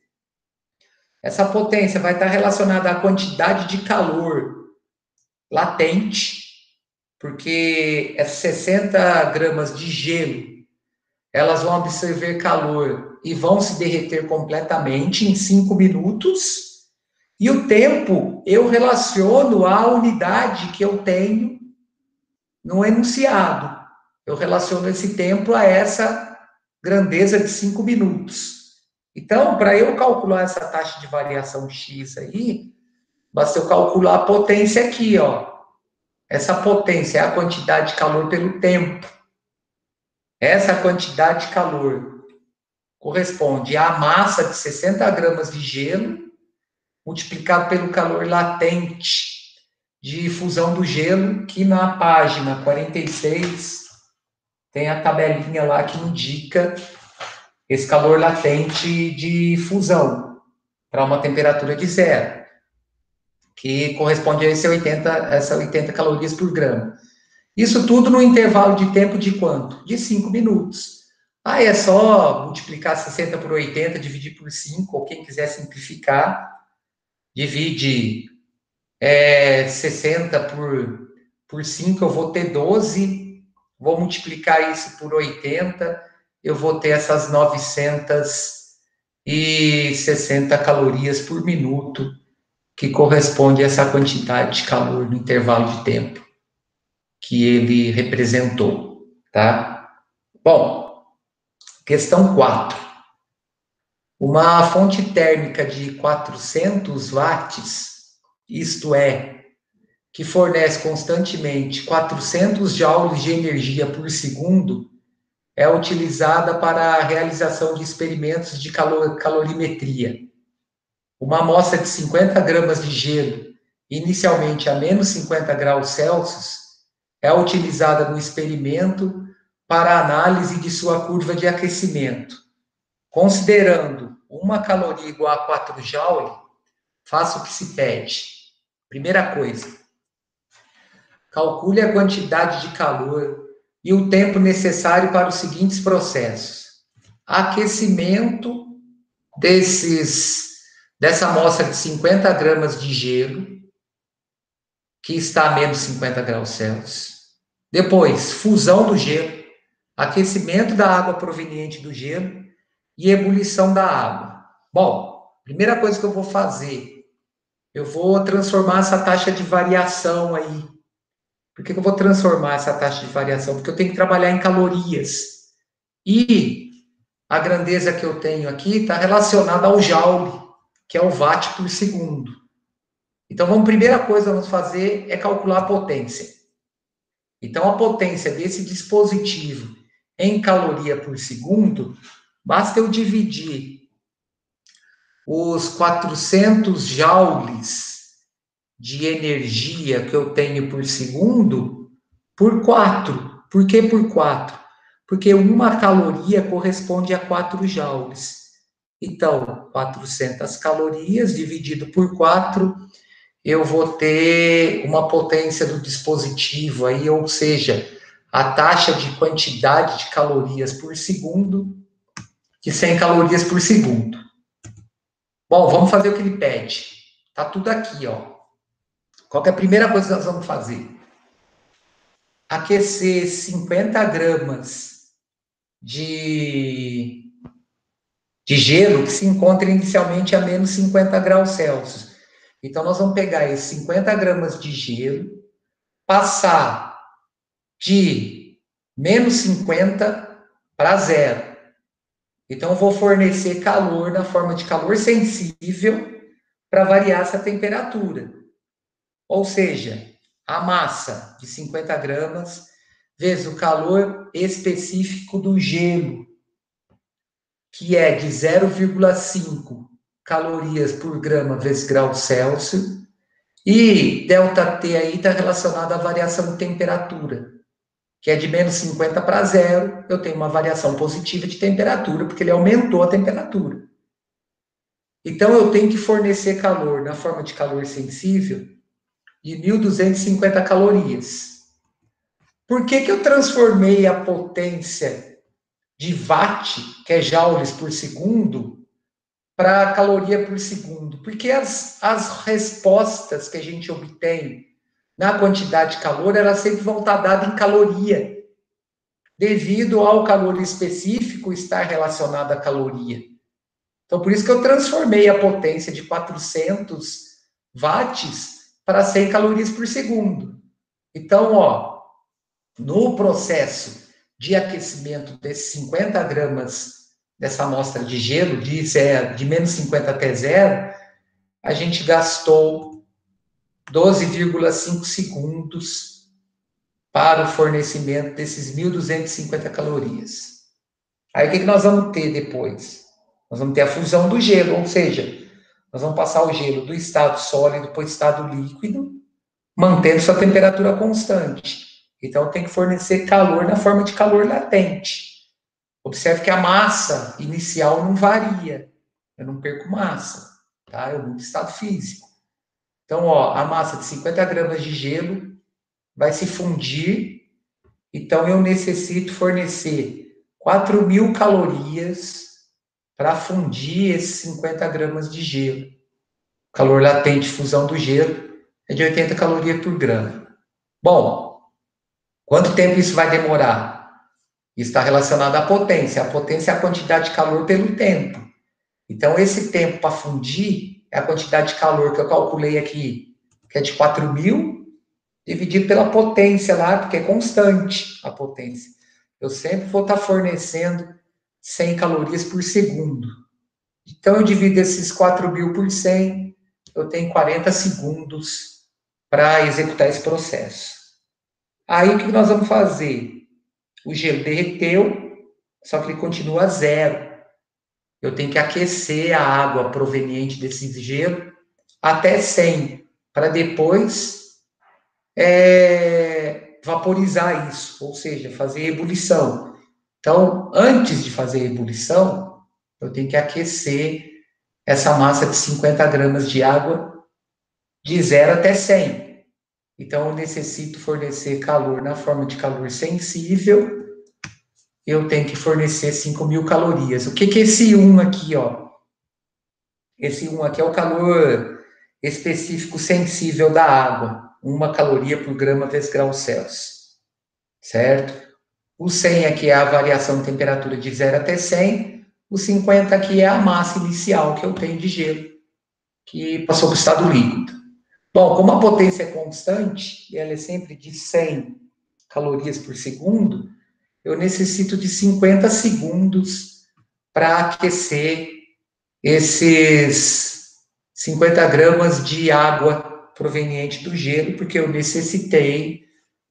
Essa potência vai estar relacionada à quantidade de calor latente, porque essas 60 gramas de gelo, elas vão absorver calor e vão se derreter completamente em 5 minutos. E o tempo, eu relaciono à unidade que eu tenho no enunciado. Eu relaciono esse tempo a essa grandeza de 5 minutos. Então, para eu calcular essa taxa de variação X aí, basta eu calcular a potência aqui, ó. Essa potência é a quantidade de calor pelo tempo. Essa quantidade de calor corresponde à massa de 60 gramas de gelo multiplicado pelo calor latente de fusão do gelo, que na página 46 tem a tabelinha lá que indica esse calor latente de fusão para uma temperatura de 0, que corresponde a essa 80 calorias por grama. Isso tudo no intervalo de tempo de quanto? De 5 minutos. É só multiplicar 60 por 80, dividir por 5, ou quem quiser simplificar, divide 60 por 5, eu vou ter 12, vou multiplicar isso por 80, eu vou ter essas 960 calorias por minuto, que corresponde a essa quantidade de calor no intervalo de tempo que ele representou, tá? Bom, questão 4. Uma fonte térmica de 400 watts, isto é, que fornece constantemente 400 joules de energia por segundo, é utilizada para a realização de experimentos de calorimetria. Uma amostra de 50 gramas de gelo, inicialmente a menos 50 graus Celsius, é utilizada no experimento para análise de sua curva de aquecimento. Considerando 1 caloria igual a 4 joule, faça o que se pede. Primeira coisa, calcule a quantidade de calor e o tempo necessário para os seguintes processos. Aquecimento dessa amostra de 50 gramas de gelo, que está a menos 50 graus Celsius. Depois, fusão do gelo, aquecimento da água proveniente do gelo e ebulição da água. Bom, primeira coisa que eu vou fazer, eu vou transformar essa taxa de variação aí. Por que eu vou transformar essa taxa de variação? Porque eu tenho que trabalhar em calorias. E a grandeza que eu tenho aqui está relacionada ao joule, que é o watt por segundo. Então, a primeira coisa que vamos fazer é calcular a potência. Então, a potência desse dispositivo em caloria por segundo, basta eu dividir os 400 joules de energia que eu tenho por segundo por 4. Por que por 4? Porque 1 caloria corresponde a 4 joules. Então, 400 calorias dividido por 4, eu vou ter uma potência do dispositivo aí, ou seja, a taxa de quantidade de calorias por segundo de 100 calorias por segundo. Bom, vamos fazer o que ele pede. Tá tudo aqui, ó. Qual que é a primeira coisa que nós vamos fazer? Aquecer 50 gramas de gelo que se encontra inicialmente a menos 50 graus Celsius. Então, nós vamos pegar esses 50 gramas de gelo, passar de menos 50 para 0. Então, eu vou fornecer calor na forma de calor sensível para variar essa temperatura. Ou seja, a massa de 50 gramas vezes o calor específico do gelo, que é de 0,5 calorias por grama vezes grau Celsius, e ΔT aí está relacionado à variação de temperatura, que é de menos 50 para 0, eu tenho uma variação positiva de temperatura, porque ele aumentou a temperatura. Então, eu tenho que fornecer calor na forma de calor sensível de 1.250 calorias. Por que eu transformei a potência de watt, que é joules por segundo, para caloria por segundo? Porque as respostas que a gente obtém na quantidade de calor, elas sempre vão estar dadas em caloria, devido ao calor específico estar relacionado à caloria. Então, por isso que eu transformei a potência de 400 watts para 100 calorias por segundo. Então, ó, no processo de aquecimento desses 50 gramas dessa amostra de gelo, de menos 50 até 0, a gente gastou 12,5 segundos para o fornecimento desses 1.250 calorias. Aí, o que nós vamos ter depois? Nós vamos ter a fusão do gelo, ou seja, nós vamos passar o gelo do estado sólido para o estado líquido, mantendo sua temperatura constante. Então, tem que fornecer calor na forma de calor latente. Observe que a massa inicial não varia. Eu não perco massa, tá? Eu mudo estado físico. Então, ó, a massa de 50 gramas de gelo vai se fundir. Então, eu necessito fornecer 4.000 calorias para fundir esses 50 gramas de gelo. O calor latente de fusão do gelo é de 80 calorias por grama. Bom, quanto tempo isso vai demorar? Isso está relacionado à potência. A potência é a quantidade de calor pelo tempo. Então, esse tempo para fundir é a quantidade de calor que eu calculei aqui, que é de 4.000, dividido pela potência lá, porque é constante a potência. Eu sempre vou estar fornecendo 100 calorias por segundo. Então, eu divido esses 4.000 por 100, eu tenho 40 segundos para executar esse processo. Aí, o que nós vamos fazer? O gelo derreteu, só que ele continua zero. Eu tenho que aquecer a água proveniente desse gelo até 100, para depois vaporizar isso, ou seja, fazer ebulição. Então, antes de fazer a ebulição, eu tenho que aquecer essa massa de 50 gramas de água de 0 até 100. Então, eu necessito fornecer calor na forma de calor sensível. Eu tenho que fornecer 5.000 calorias. O que é esse 1 aqui, ó? Esse 1 aqui é o calor específico sensível da água. 1 caloria por grama vezes grau Celsius. Certo? O 100 aqui é a variação de temperatura de 0 até 100. O 50 aqui é a massa inicial que eu tenho de gelo, que passou para o estado líquido. Bom, como a potência é constante, e ela é sempre de 100 calorias por segundo, eu necessito de 50 segundos para aquecer esses 50 gramas de água proveniente do gelo, porque eu necessitei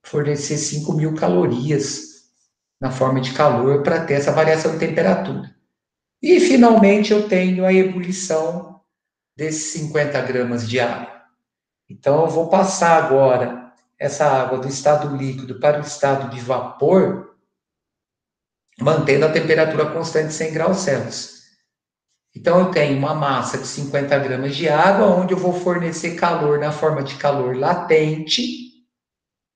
fornecer 5.000 calorias na forma de calor para ter essa variação de temperatura. E, finalmente, eu tenho a ebulição desses 50 gramas de água. Então, eu vou passar agora essa água do estado líquido para o estado de vapor, mantendo a temperatura constante de 100 graus Celsius. Então, eu tenho uma massa de 50 gramas de água, onde eu vou fornecer calor na forma de calor latente,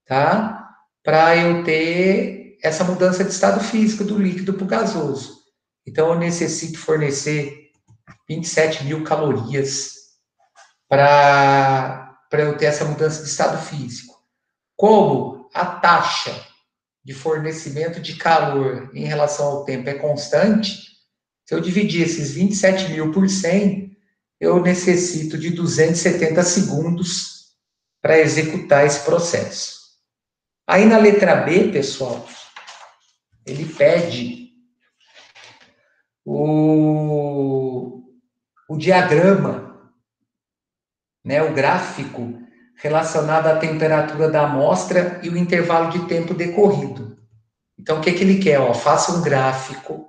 tá? Para eu ter essa mudança de estado físico do líquido para o gasoso. Então, eu necessito fornecer 27.000 calorias para eu ter essa mudança de estado físico. Como a taxa de fornecimento de calor em relação ao tempo é constante, se eu dividir esses 27.000 por 100, eu necessito de 270 segundos para executar esse processo. Aí na letra B, pessoal, ele pede o diagrama, né, o gráfico relacionado à temperatura da amostra e o intervalo de tempo decorrido. Então, o que ele quer? Faça um gráfico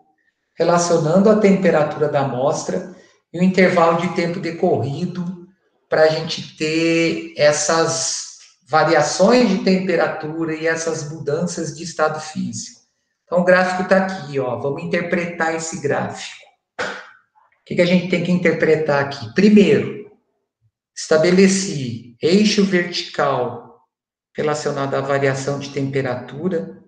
relacionando a temperatura da amostra e o intervalo de tempo decorrido para a gente ter essas variações de temperatura e essas mudanças de estado físico. Então, o gráfico está aqui, vamos interpretar esse gráfico. O que a gente tem que interpretar aqui? Primeiro, estabeleci eixo vertical relacionado à variação de temperatura,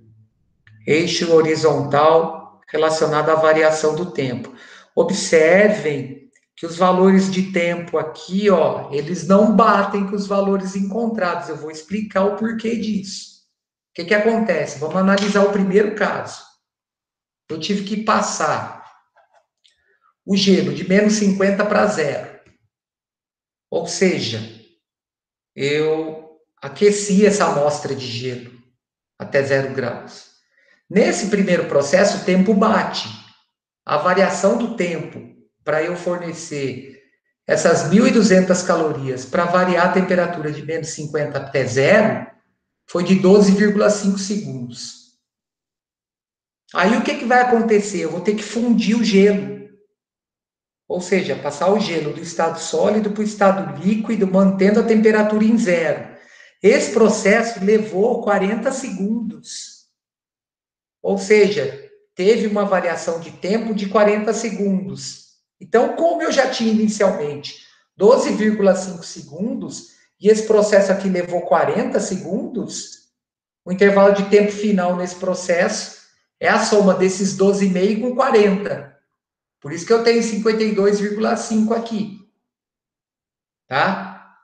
eixo horizontal relacionado à variação do tempo. Observem que os valores de tempo aqui, eles não batem com os valores encontrados. Eu vou explicar o porquê disso. O que acontece? Vamos analisar o primeiro caso. Eu tive que passar o gelo de menos 50 para 0. Ou seja, eu aqueci essa amostra de gelo até 0 graus. Nesse primeiro processo, o tempo bate. A variação do tempo para eu fornecer essas 1.200 calorias para variar a temperatura de menos 50 até 0 foi de 12,5 segundos. Aí o que vai acontecer? Eu vou ter que fundir o gelo. Ou seja, passar o gelo do estado sólido para o estado líquido, mantendo a temperatura em 0. Esse processo levou 40 segundos. Ou seja, teve uma variação de tempo de 40 segundos. Então, como eu já tinha inicialmente 12,5 segundos, e esse processo aqui levou 40 segundos, o intervalo de tempo final nesse processo é a soma desses 12,5 com 40. Por isso que eu tenho 52,5 aqui. Tá?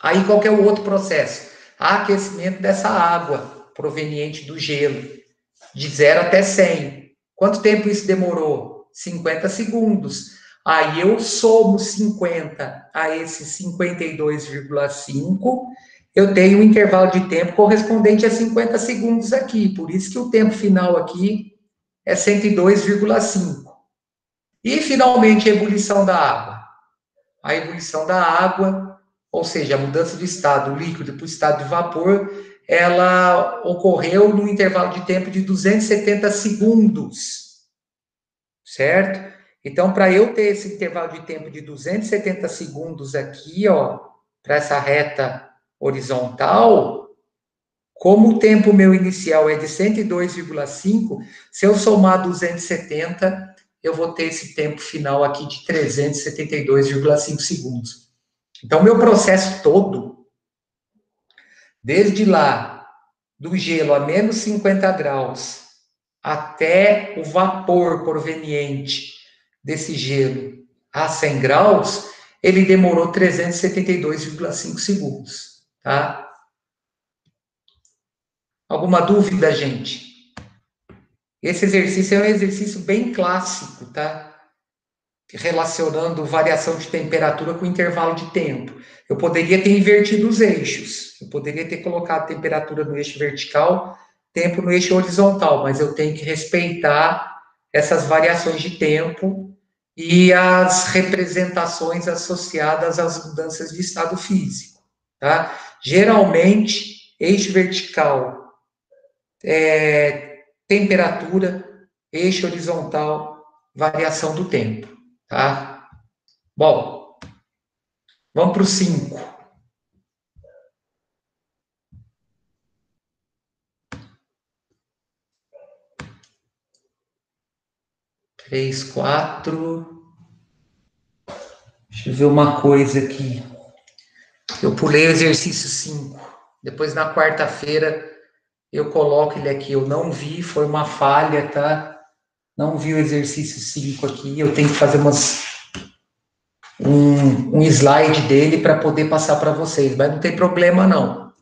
Aí, qual que é o outro processo? Aquecimento dessa água proveniente do gelo, de 0 até 100. Quanto tempo isso demorou? 50 segundos. Aí eu somo 50 a esses 52,5, eu tenho um intervalo de tempo correspondente a 50 segundos aqui. Por isso que o tempo final aqui é 102,5. E, finalmente, a ebulição da água. A ebulição da água, ou seja, a mudança do estado líquido para o estado de vapor, ela ocorreu no intervalo de tempo de 270 segundos, certo? Então, para eu ter esse intervalo de tempo de 270 segundos aqui, ó, para essa reta horizontal, como o tempo meu inicial é de 102,5, se eu somar 270, eu vou ter esse tempo final aqui de 372,5 segundos. Então, meu processo todo, desde lá, do gelo a menos 50 graus, até o vapor proveniente desse gelo a 100 graus, ele demorou 372,5 segundos, tá? Alguma dúvida, gente? Esse exercício é um exercício bem clássico, tá? Relacionando variação de temperatura com intervalo de tempo. Eu poderia ter invertido os eixos. Eu poderia ter colocado temperatura no eixo vertical, tempo no eixo horizontal, mas eu tenho que respeitar essas variações de tempo e as representações associadas às mudanças de estado físico, tá? Geralmente, eixo vertical é temperatura, eixo horizontal, variação do tempo, tá? Bom, vamos para o 5. Três, 4. Deixa eu ver uma coisa aqui. Eu pulei o exercício 5. Depois, na quarta-feira, eu coloco ele aqui. Eu não vi, foi uma falha, tá? Não vi o exercício 5 aqui. Eu tenho que fazer um slide dele para poder passar para vocês. Mas não tem problema, não.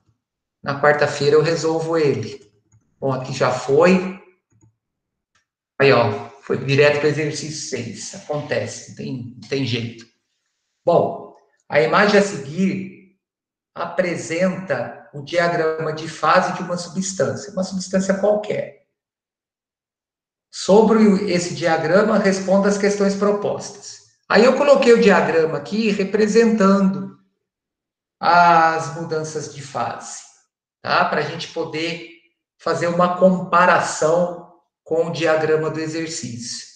Na quarta-feira eu resolvo ele. Bom, aqui já foi. Aí, ó, foi direto para o exercício 6. Acontece, não tem jeito. Bom, a imagem a seguir apresenta o diagrama de fase de uma substância qualquer. Sobre esse diagrama, responda as questões propostas. Aí eu coloquei o diagrama aqui representando as mudanças de fase, tá? Para a gente poder fazer uma comparação com o diagrama do exercício.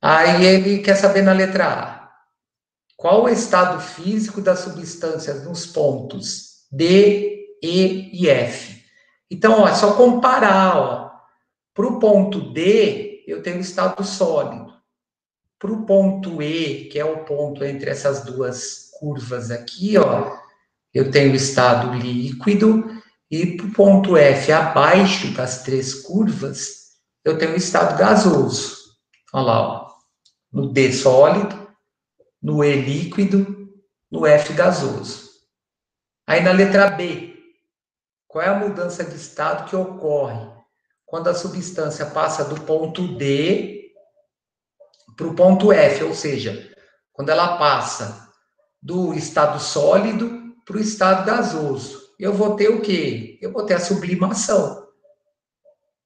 Aí ele quer saber na letra A, qual o estado físico das substâncias nos pontos D, E e F. Então, ó, é só comparar, ó. Para o ponto D, eu tenho o estado sólido. Para o ponto E, que é o ponto entre essas duas curvas aqui, ó, eu tenho o estado líquido. E para o ponto F, abaixo das três curvas, eu tenho o estado gasoso. Olha lá, ó. No D sólido, no E líquido, no F gasoso. Aí na letra B, qual é a mudança de estado que ocorre quando a substância passa do ponto D para o ponto F, ou seja, quando ela passa do estado sólido para o estado gasoso? Eu vou ter o quê? Eu vou ter a sublimação,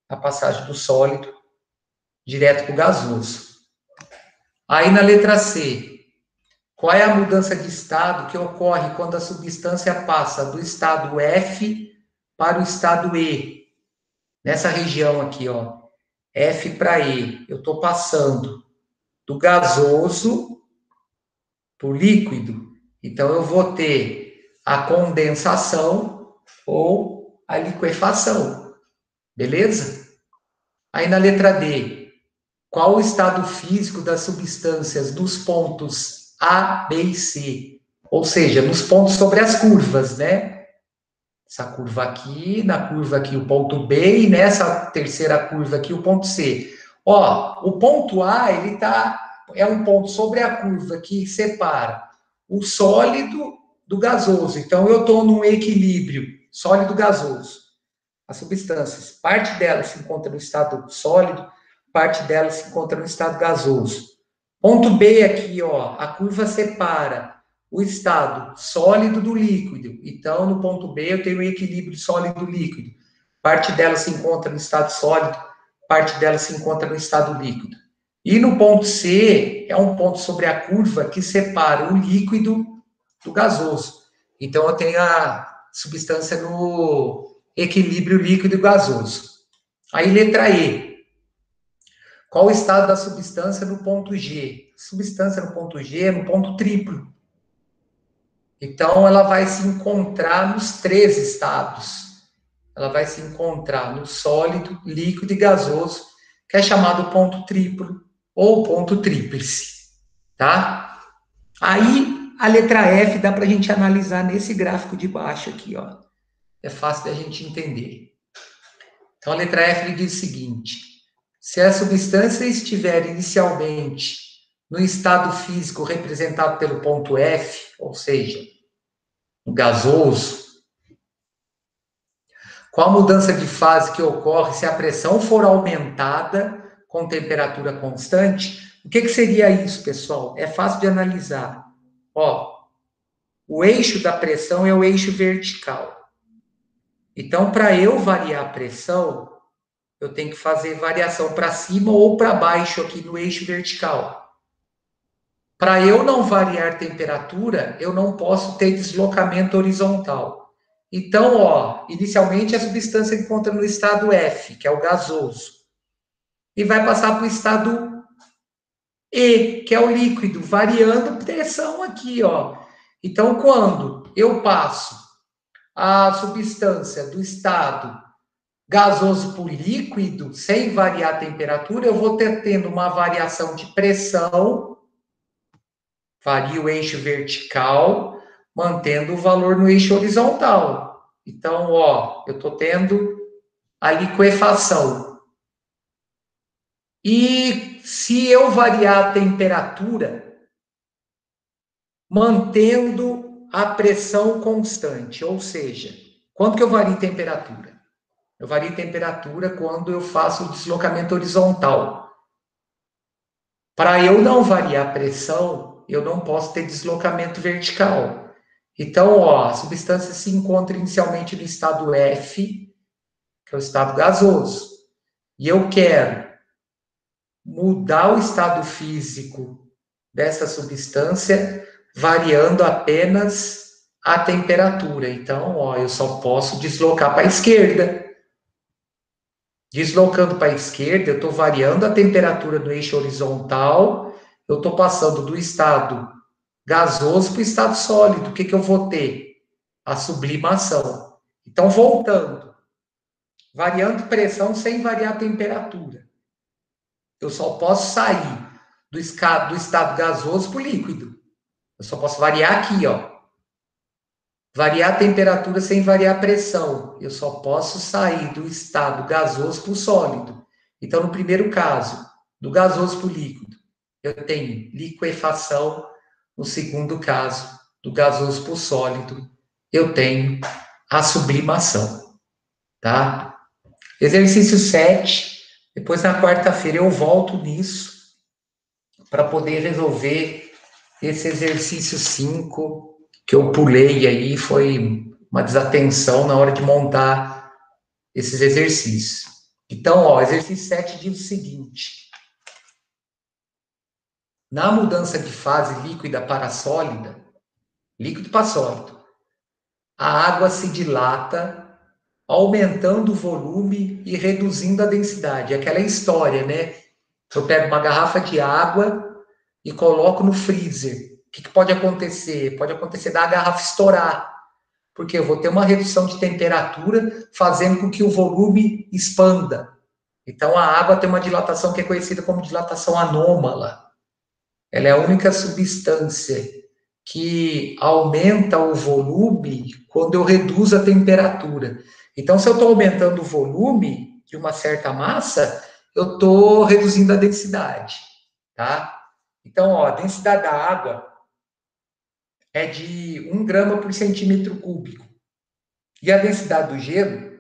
a passagem do sólido direto para o gasoso. Aí na letra C, qual é a mudança de estado que ocorre quando a substância passa do estado F para o estado E? Nessa região aqui, ó, F para E, eu estou passando do gasoso para o líquido. Então, eu vou ter a condensação ou a liquefação. Beleza? Aí na letra D, qual o estado físico das substâncias nos pontos A, B e C? Ou seja, nos pontos sobre as curvas, né? Essa curva aqui, na curva aqui o ponto B e nessa terceira curva aqui o ponto C. Ó, o ponto A, ele é um ponto sobre a curva que separa o sólido do gasoso. Então, eu estou num equilíbrio sólido-gasoso. As substâncias, parte delas se encontra no estado sólido, parte delas se encontra no estado gasoso. Ponto B aqui, ó, a curva separa o estado sólido do líquido. Então, no ponto B, eu tenho um equilíbrio sólido-líquido. Parte dela se encontra no estado sólido, parte dela se encontra no estado líquido. E no ponto C, é um ponto sobre a curva que separa o líquido do gasoso. Então, eu tenho a substância no equilíbrio líquido e gasoso. Aí, letra E. Qual o estado da substância no ponto G? Substância no ponto G é no ponto triplo. Então, ela vai se encontrar nos 3 estados. Ela vai se encontrar no sólido, líquido e gasoso, que é chamado ponto triplo ou ponto tríplice. Tá? Aí, a letra F dá para a gente analisar nesse gráfico de baixo aqui, ó. É fácil da gente entender. Então, a letra F diz o seguinte: se a substância estiver inicialmente no estado físico representado pelo ponto F, ou seja, o gasoso, com a mudança de fase que ocorre se a pressão for aumentada com temperatura constante, o que seria isso, pessoal? É fácil de analisar. Ó, o eixo da pressão é o eixo vertical. Então, para eu variar a pressão, eu tenho que fazer variação para cima ou para baixo aqui no eixo vertical. Para eu não variar temperatura, eu não posso ter deslocamento horizontal. Então, ó, inicialmente a substância encontra no estado F, que é o gasoso, e vai passar para o estado E, que é o líquido, variando pressão aqui, ó. Então, quando eu passo a substância do estado gasoso para o líquido, sem variar a temperatura, eu vou tendo uma variação de pressão, varia o eixo vertical, mantendo o valor no eixo horizontal. Então, ó, eu estou tendo a liquefação. E se eu variar a temperatura, mantendo a pressão constante, ou seja, quanto que eu vario temperatura? Eu vario temperatura quando eu faço o deslocamento horizontal. Para eu não variar a pressão, eu não posso ter deslocamento vertical. Então, ó, a substância se encontra inicialmente no estado F, que é o estado gasoso. E eu quero mudar o estado físico dessa substância variando apenas a temperatura. Então, ó, eu só posso deslocar para a esquerda. Deslocando para a esquerda, eu estou variando a temperatura do eixo horizontal, eu estou passando do estado gasoso para o estado sólido. O que eu vou ter? A sublimação. Então, voltando. Variando pressão sem variar a temperatura. Eu só posso sair do estado gasoso para o líquido. Eu só posso variar aqui, ó. Variar a temperatura sem variar a pressão. Eu só posso sair do estado gasoso para o sólido. Então, no primeiro caso, do gasoso para o líquido, eu tenho liquefação. No segundo caso, do gasoso para o sólido, eu tenho a sublimação. Tá? Exercício 7. Depois, na quarta-feira, eu volto nisso para poder resolver esse exercício 5 que eu pulei aí, foi uma desatenção na hora de montar esses exercícios. Então, ó, exercício 7 diz o seguinte: na mudança de fase líquida para sólida, líquido para sólido, a água se dilata, aumentando o volume e reduzindo a densidade. Aquela história, né? Eu pego uma garrafa de água e coloco no freezer. O que pode acontecer? Pode acontecer da garrafa estourar. porque eu vou ter uma redução de temperatura, fazendo com que o volume expanda. Então, a água tem uma dilatação que é conhecida como dilatação anômala. Ela é a única substância que aumenta o volume quando eu reduzo a temperatura. Então, se eu estou aumentando o volume de uma certa massa, eu estou reduzindo a densidade, tá? Então, ó, a densidade da água é de 1 grama por centímetro cúbico. E a densidade do gelo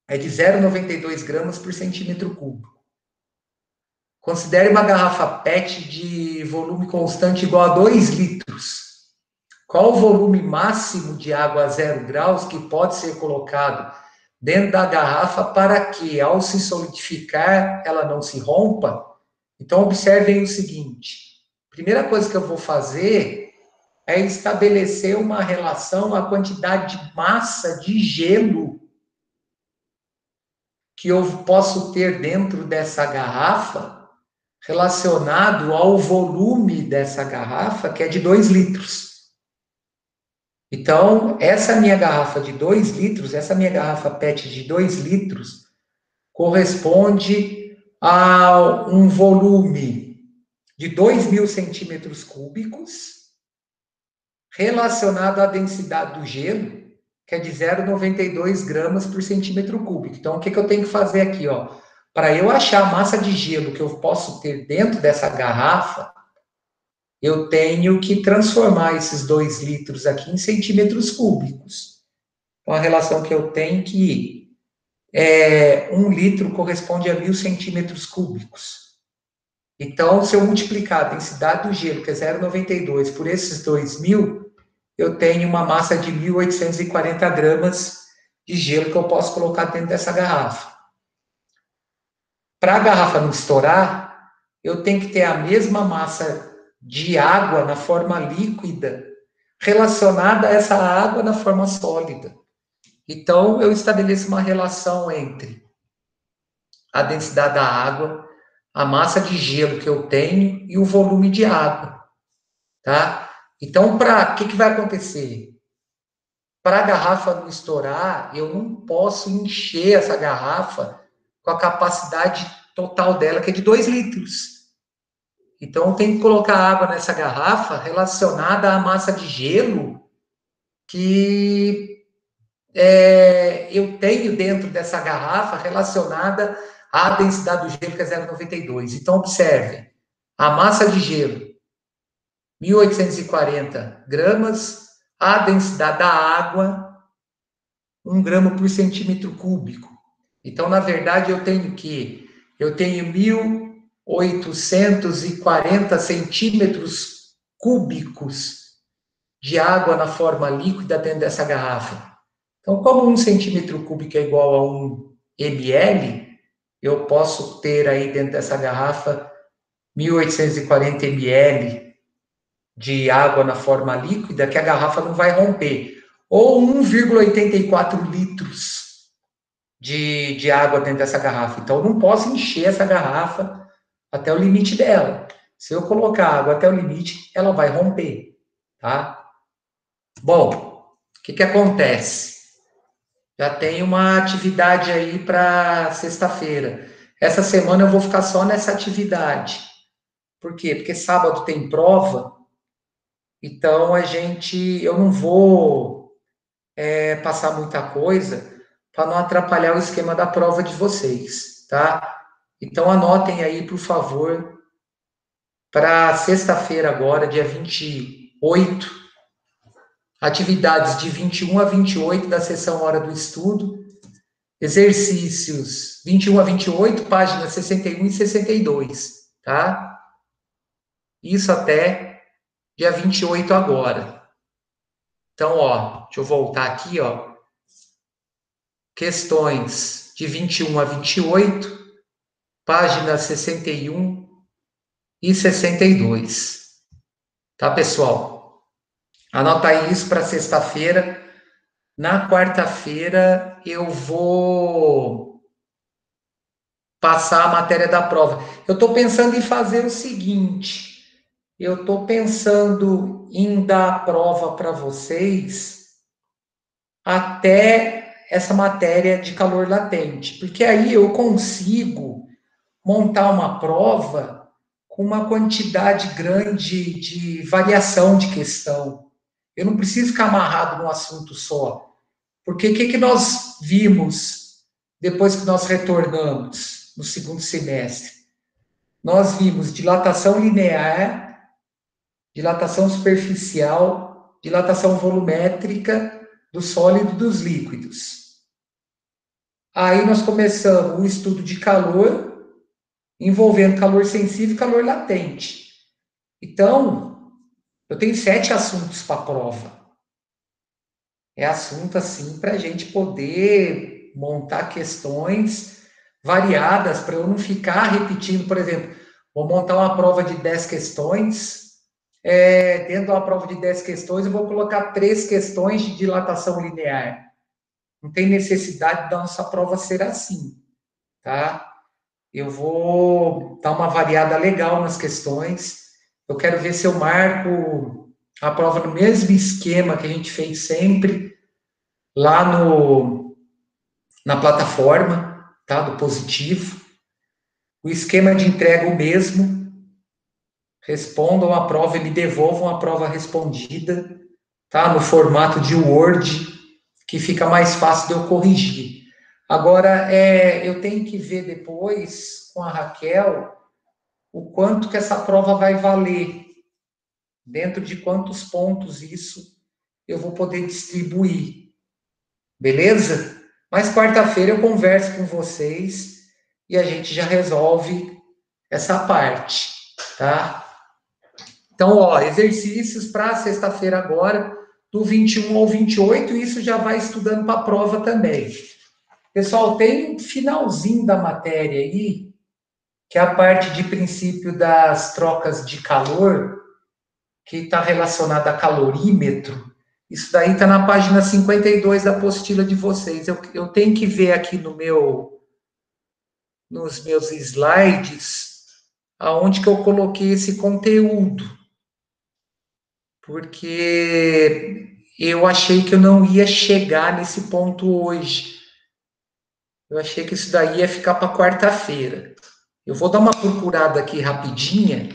é de 0,92 gramas por centímetro cúbico. Considere uma garrafa PET de volume constante igual a 2 litros. Qual o volume máximo de água a 0 graus que pode ser colocado dentro da garrafa para que, ao se solidificar, ela não se rompa? Então, observem o seguinte. A primeira coisa que eu vou fazer é estabelecer uma relação à quantidade de massa de gelo que eu posso ter dentro dessa garrafa relacionado ao volume dessa garrafa, que é de 2 litros. Então, essa minha garrafa de 2 litros, essa minha garrafa PET de 2 litros, corresponde a um volume de 2.000 centímetros cúbicos, relacionado à densidade do gelo, que é de 0,92 gramas por centímetro cúbico. Então, o que eu tenho que fazer aqui, ó? Para eu achar a massa de gelo que eu posso ter dentro dessa garrafa, eu tenho que transformar esses 2 litros aqui em centímetros cúbicos. Então, a relação que eu tenho que 1 litro corresponde a 1.000 centímetros cúbicos. Então, se eu multiplicar a densidade do gelo, que é 0,92, por esses 2.000, eu tenho uma massa de 1.840 gramas de gelo que eu posso colocar dentro dessa garrafa. Para a garrafa não estourar, eu tenho que ter a mesma massa de água na forma líquida relacionada a essa água na forma sólida. Então, eu estabeleço uma relação entre a densidade da água, a massa de gelo que eu tenho e o volume de água, tá? Então, o que vai acontecer? Para a garrafa não estourar, eu não posso encher essa garrafa com a capacidade total dela, que é de 2 litros. Então, eu tenho que colocar água nessa garrafa relacionada à massa de gelo que eu tenho dentro dessa garrafa relacionada à densidade do gelo, que é 0,92. Então, observe, a massa de gelo, 1.840 gramas, a densidade da água, 1 grama por centímetro cúbico. Então, na verdade, eu tenho 1.840 centímetros cúbicos de água na forma líquida dentro dessa garrafa. Então, como 1 centímetro cúbico é igual a 1 ml, eu posso ter aí dentro dessa garrafa 1.840 ml de água na forma líquida, que a garrafa não vai romper. Ou 1,84 litros de água dentro dessa garrafa. Então, eu não posso encher essa garrafa até o limite dela. Se eu colocar água até o limite, ela vai romper, tá? Bom, o que acontece? Já tem uma atividade aí para sexta-feira. Essa semana eu vou ficar só nessa atividade. Por quê? Porque sábado tem prova, então eu não vou passar muita coisa para não atrapalhar o esquema da prova de vocês, tá? Então anotem aí, por favor, para sexta-feira agora, dia 28, atividades de 21 a 28 da sessão Hora do Estudo, exercícios 21 a 28, páginas 61 e 62, tá? Isso até dia 28 agora. Então, ó, deixa eu voltar aqui, ó. Questões de 21 a 28, páginas 61 e 62. Tá, pessoal? Anota aí isso para sexta-feira. Na quarta-feira eu vou passar a matéria da prova. Eu estou pensando em fazer o seguinte. Eu estou pensando em dar a prova para vocês até essa matéria de calor latente, porque aí eu consigo montar uma prova com uma quantidade grande de variação de questão. Eu não preciso ficar amarrado num assunto só. Porque o que nós vimos depois que nós retornamos no segundo semestre? Nós vimos dilatação linear, dilatação superficial, dilatação volumétrica do sólido e dos líquidos. Aí nós começamos o estudo de calor, envolvendo calor sensível e calor latente. Então, eu tenho 7 assuntos para a prova. É assunto, assim, para a gente poder montar questões variadas, para eu não ficar repetindo, por exemplo, vou montar uma prova de 10 questões, dentro de uma prova de 10 questões, eu vou colocar 3 questões de dilatação linear. Não tem necessidade da nossa prova ser assim, tá? Eu vou dar uma variada legal nas questões. Eu quero ver se eu marco a prova no mesmo esquema que a gente fez sempre, lá na plataforma, tá? Do Positivo. O esquema de entrega é o mesmo. Respondam a prova e me devolvam a prova respondida, tá? No formato de Word, que fica mais fácil de eu corrigir. Agora, eu tenho que ver depois com a Raquel o quanto que essa prova vai valer, dentro de quantos pontos isso eu vou poder distribuir. Beleza? Mas quarta-feira eu converso com vocês e a gente já resolve essa parte, tá? Então, ó, exercícios para sexta-feira agora, do 21 ao 28, e isso já vai estudando para a prova também. Pessoal, tem um finalzinho da matéria aí, que é a parte de princípio das trocas de calor, que está relacionada a calorímetro. Isso daí está na página 52 da apostila de vocês. Eu tenho que ver aqui nos meus slides aonde que eu coloquei esse conteúdo. Porque eu achei que eu não ia chegar nesse ponto hoje. Eu achei que isso daí ia ficar para quarta-feira. Eu vou dar uma procurada aqui rapidinha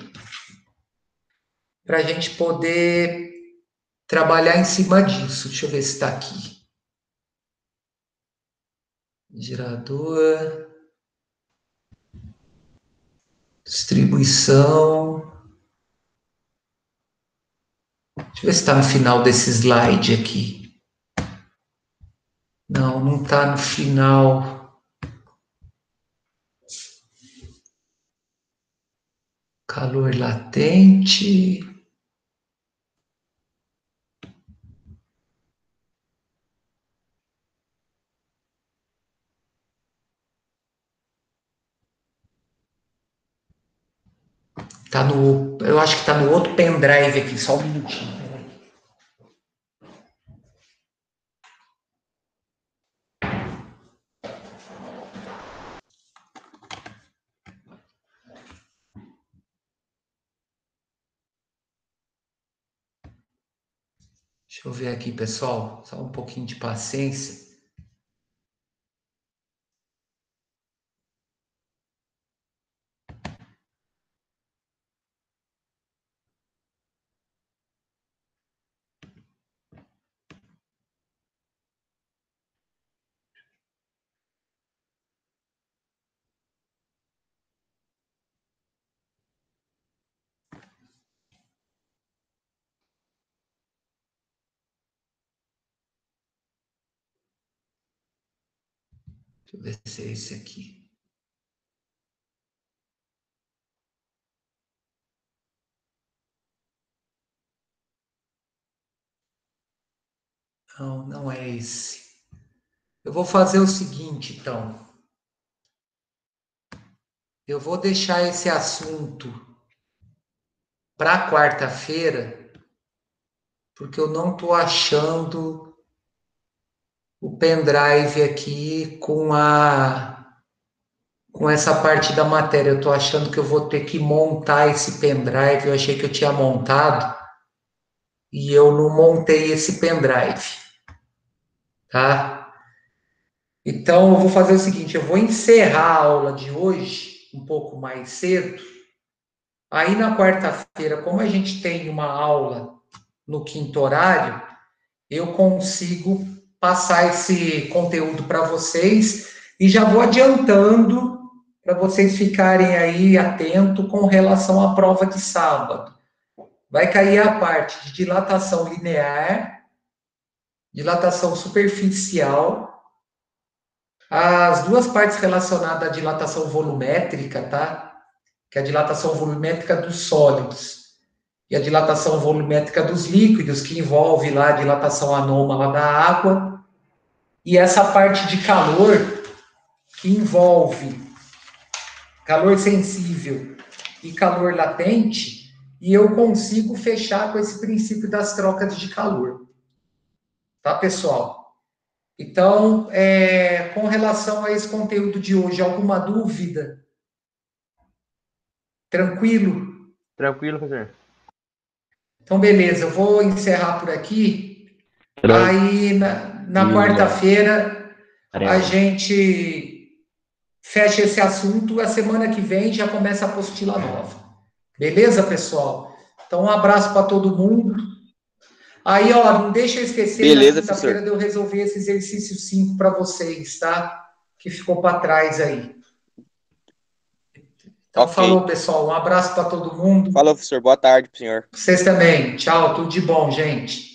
para a gente poder trabalhar em cima disso. Deixa eu ver se está aqui. Gerador. Distribuição. Deixa eu ver se está no final desse slide aqui. Não está no final. Calor latente. Eu acho que está no outro pendrive aqui, só um minutinho. Deixa eu ver aqui, pessoal, só um pouquinho de paciência. Deixa eu ver se é esse aqui. Não, não é esse. Eu vou fazer o seguinte, então. Eu vou deixar esse assunto para quarta-feira, porque eu não estou achando o pendrive aqui com essa parte da matéria. Eu estou achando que eu vou ter que montar esse pendrive. Eu achei que eu tinha montado e eu não montei esse pendrive. tá? Então, eu vou fazer o seguinte, eu vou encerrar a aula de hoje um pouco mais cedo. Aí, na quarta-feira, como a gente tem uma aula no quinto horário, eu consigo passar esse conteúdo para vocês e já vou adiantando para vocês ficarem aí atentos com relação à prova de sábado. Vai cair a parte de dilatação linear, dilatação superficial, as duas partes relacionadas à dilatação volumétrica, tá? Que é a dilatação volumétrica dos sólidos e a dilatação volumétrica dos líquidos, que envolve lá a dilatação anômala da água, e essa parte de calor, que envolve calor sensível e calor latente, e eu consigo fechar com esse princípio das trocas de calor. Tá, pessoal? Então, com relação a esse conteúdo de hoje, alguma dúvida? Tranquilo? Tranquilo, professor. Então, beleza, eu vou encerrar por aqui. Aí, na quarta-feira, a gente fecha esse assunto. A semana que vem já começa a apostila nova. Beleza, pessoal? Então, um abraço para todo mundo. Aí, ó, não deixa eu esquecer, Beleza, na quinta-feira de eu resolver esse exercício 5 para vocês, tá? Que ficou para trás aí. Então, Ok. falou, pessoal. Um abraço para todo mundo. Falou, professor. Boa tarde pro senhor. Vocês também. Tchau, tudo de bom, gente.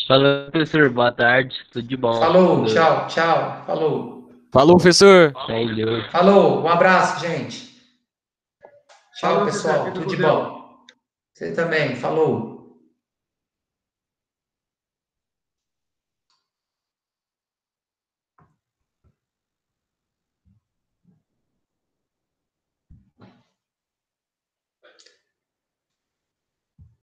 Falou, professor. Boa tarde. Tudo de bom. Falou, tchau, tchau. Falou. Falou, professor. Valeu. Falou, um abraço, gente. Tchau, Falou, pessoal. professor. Tudo de bom. Você também. Falou.